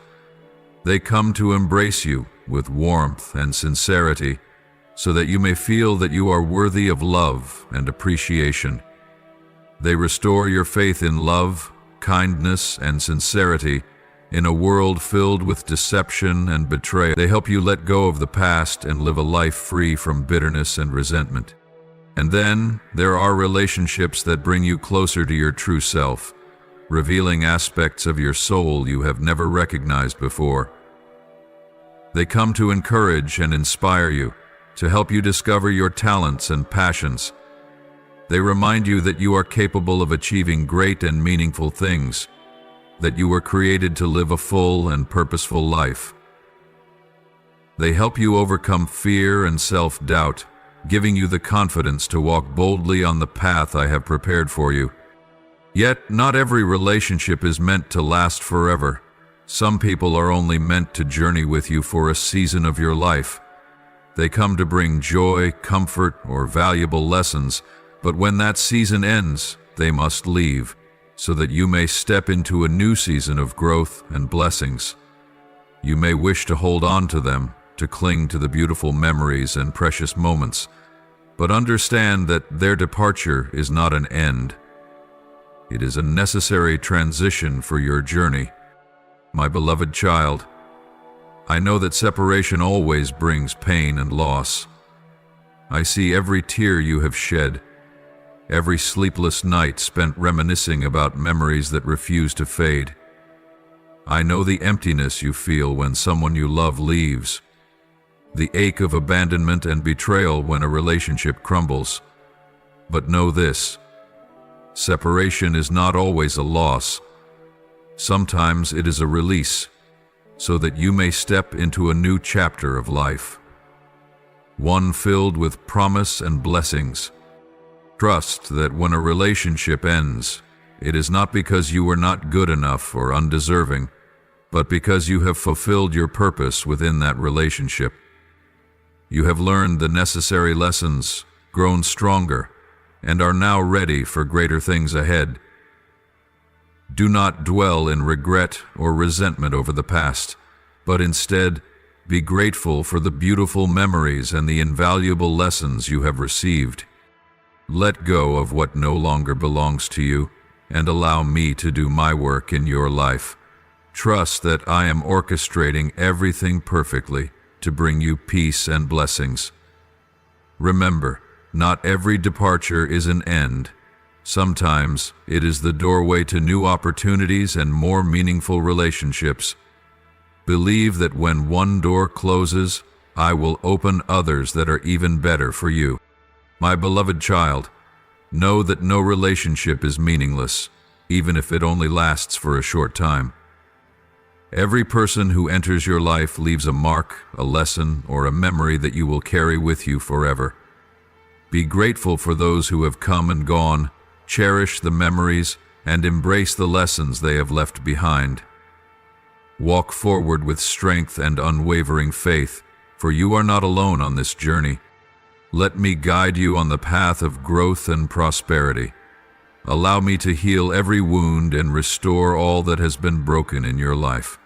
They come to embrace you with warmth and sincerity, so that you may feel that you are worthy of love and appreciation. They restore your faith in love, kindness, and sincerity in a world filled with deception and betrayal. They help you let go of the past and live a life free from bitterness and resentment. And then there are relationships that bring you closer to your true self, revealing aspects of your soul you have never recognized before. They come to encourage and inspire you, to help you discover your talents and passions. They remind you that you are capable of achieving great and meaningful things, that you were created to live a full and purposeful life. They help you overcome fear and self-doubt, giving you the confidence to walk boldly on the path I have prepared for you. Yet, not every relationship is meant to last forever. Some people are only meant to journey with you for a season of your life. They come to bring joy, comfort, or valuable lessons, but when that season ends, they must leave, so that you may step into a new season of growth and blessings. You may wish to hold on to them, to cling to the beautiful memories and precious moments, but understand that their departure is not an end. It is a necessary transition for your journey. My beloved child, I know that separation always brings pain and loss. I see every tear you have shed, every sleepless night spent reminiscing about memories that refuse to fade. I know the emptiness you feel when someone you love leaves, the ache of abandonment and betrayal when a relationship crumbles. But know this: separation is not always a loss. Sometimes it is a release, so that you may step into a new chapter of life, one filled with promise and blessings. Trust that when a relationship ends, it is not because you were not good enough or undeserving, but because you have fulfilled your purpose within that relationship. You have learned the necessary lessons, grown stronger, and are now ready for greater things ahead. Do not dwell in regret or resentment over the past, but instead be grateful for the beautiful memories and the invaluable lessons you have received. Let go of what no longer belongs to you, and allow me to do my work in your life. Trust that I am orchestrating everything perfectly to bring you peace and blessings. Remember, not every departure is an end. Sometimes it is the doorway to new opportunities and more meaningful relationships. Believe that when one door closes, I will open others that are even better for you. My beloved child, know that no relationship is meaningless, even if it only lasts for a short time. Every person who enters your life leaves a mark, a lesson, or a memory that you will carry with you forever. Be grateful for those who have come and gone, cherish the memories, and embrace the lessons they have left behind. Walk forward with strength and unwavering faith, for you are not alone on this journey. Let me guide you on the path of growth and prosperity. Allow me to heal every wound and restore all that has been broken in your life.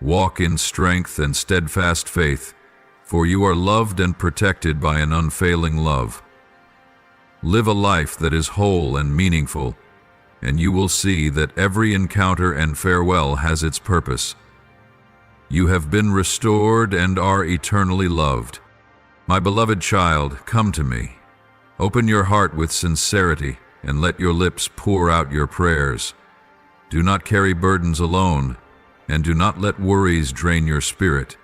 Walk in strength and steadfast faith, for you are loved and protected by an unfailing love. Live a life that is whole and meaningful, and you will see that every encounter and farewell has its purpose. You have been restored and are eternally loved. My beloved child, come to me. Open your heart with sincerity and let your lips pour out your prayers. Do not carry burdens alone, and do not let worries drain your spirit.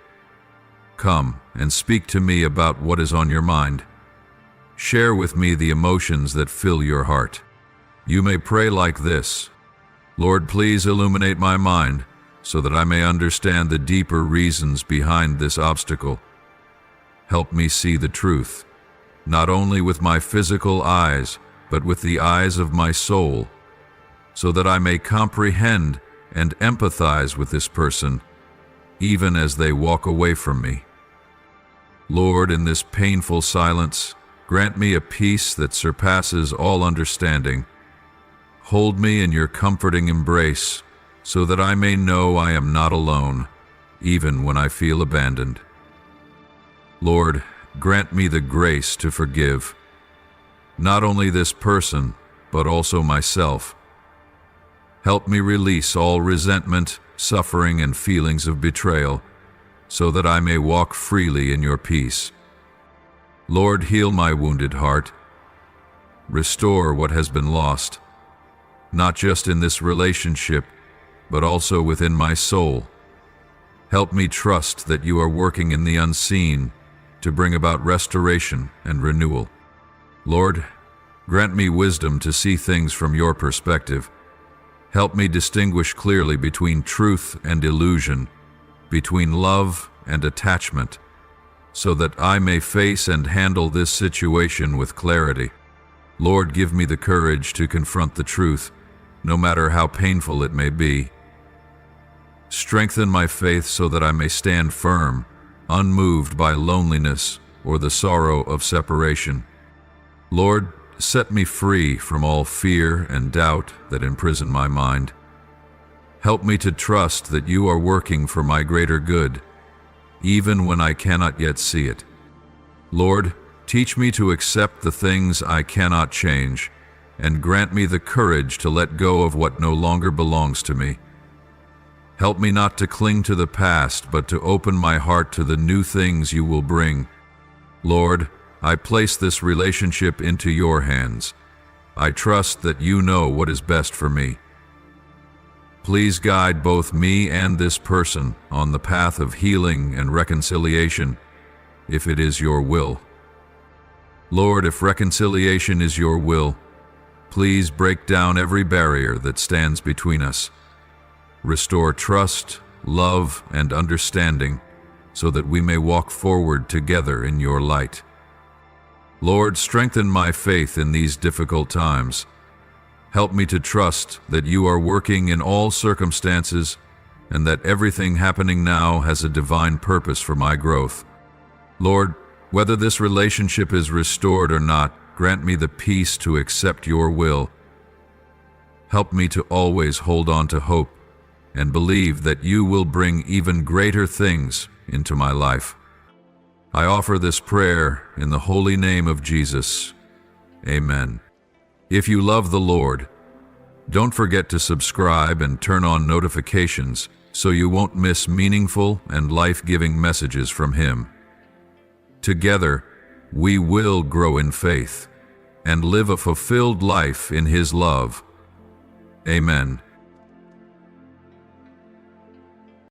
Come and speak to me about what is on your mind. Share with me the emotions that fill your heart. You may pray like this: Lord, please illuminate my mind so that I may understand the deeper reasons behind this obstacle. Help me see the truth, not only with my physical eyes, but with the eyes of my soul, so that I may comprehend and empathize with this person, even as they walk away from me. Lord, in this painful silence, grant me a peace that surpasses all understanding. Hold me in your comforting embrace, so that I may know I am not alone, even when I feel abandoned. Lord, grant me the grace to forgive, not only this person, but also myself. Help me release all resentment, suffering, and feelings of betrayal, so that I may walk freely in your peace. Lord, heal my wounded heart. Restore what has been lost, not just in this relationship, but also within my soul. Help me trust that you are working in the unseen to bring about restoration and renewal. Lord, grant me wisdom to see things from your perspective. Help me distinguish clearly between truth and illusion, between love and attachment, so that I may face and handle this situation with clarity. Lord, give me the courage to confront the truth, no matter how painful it may be. Strengthen my faith so that I may stand firm, unmoved by loneliness or the sorrow of separation. Lord, set me free from all fear and doubt that imprison my mind. Help me to trust that you are working for my greater good, even when I cannot yet see it. Lord, teach me to accept the things I cannot change, and grant me the courage to let go of what no longer belongs to me. Help me not to cling to the past, but to open my heart to the new things you will bring. Lord, I place this relationship into your hands. I trust that you know what is best for me. Please guide both me and this person on the path of healing and reconciliation, if it is your will. Lord, if reconciliation is your will, please break down every barrier that stands between us. Restore trust, love, and understanding so that we may walk forward together in your light. Lord, strengthen my faith in these difficult times. Help me to trust that you are working in all circumstances and that everything happening now has a divine purpose for my growth. Lord, whether this relationship is restored or not, grant me the peace to accept your will. Help me to always hold on to hope and believe that you will bring even greater things into my life. I offer this prayer in the holy name of Jesus. Amen. If you love the Lord, don't forget to subscribe and turn on notifications so you won't miss meaningful and life-giving messages from Him. Together, we will grow in faith and live a fulfilled life in His love. Amen.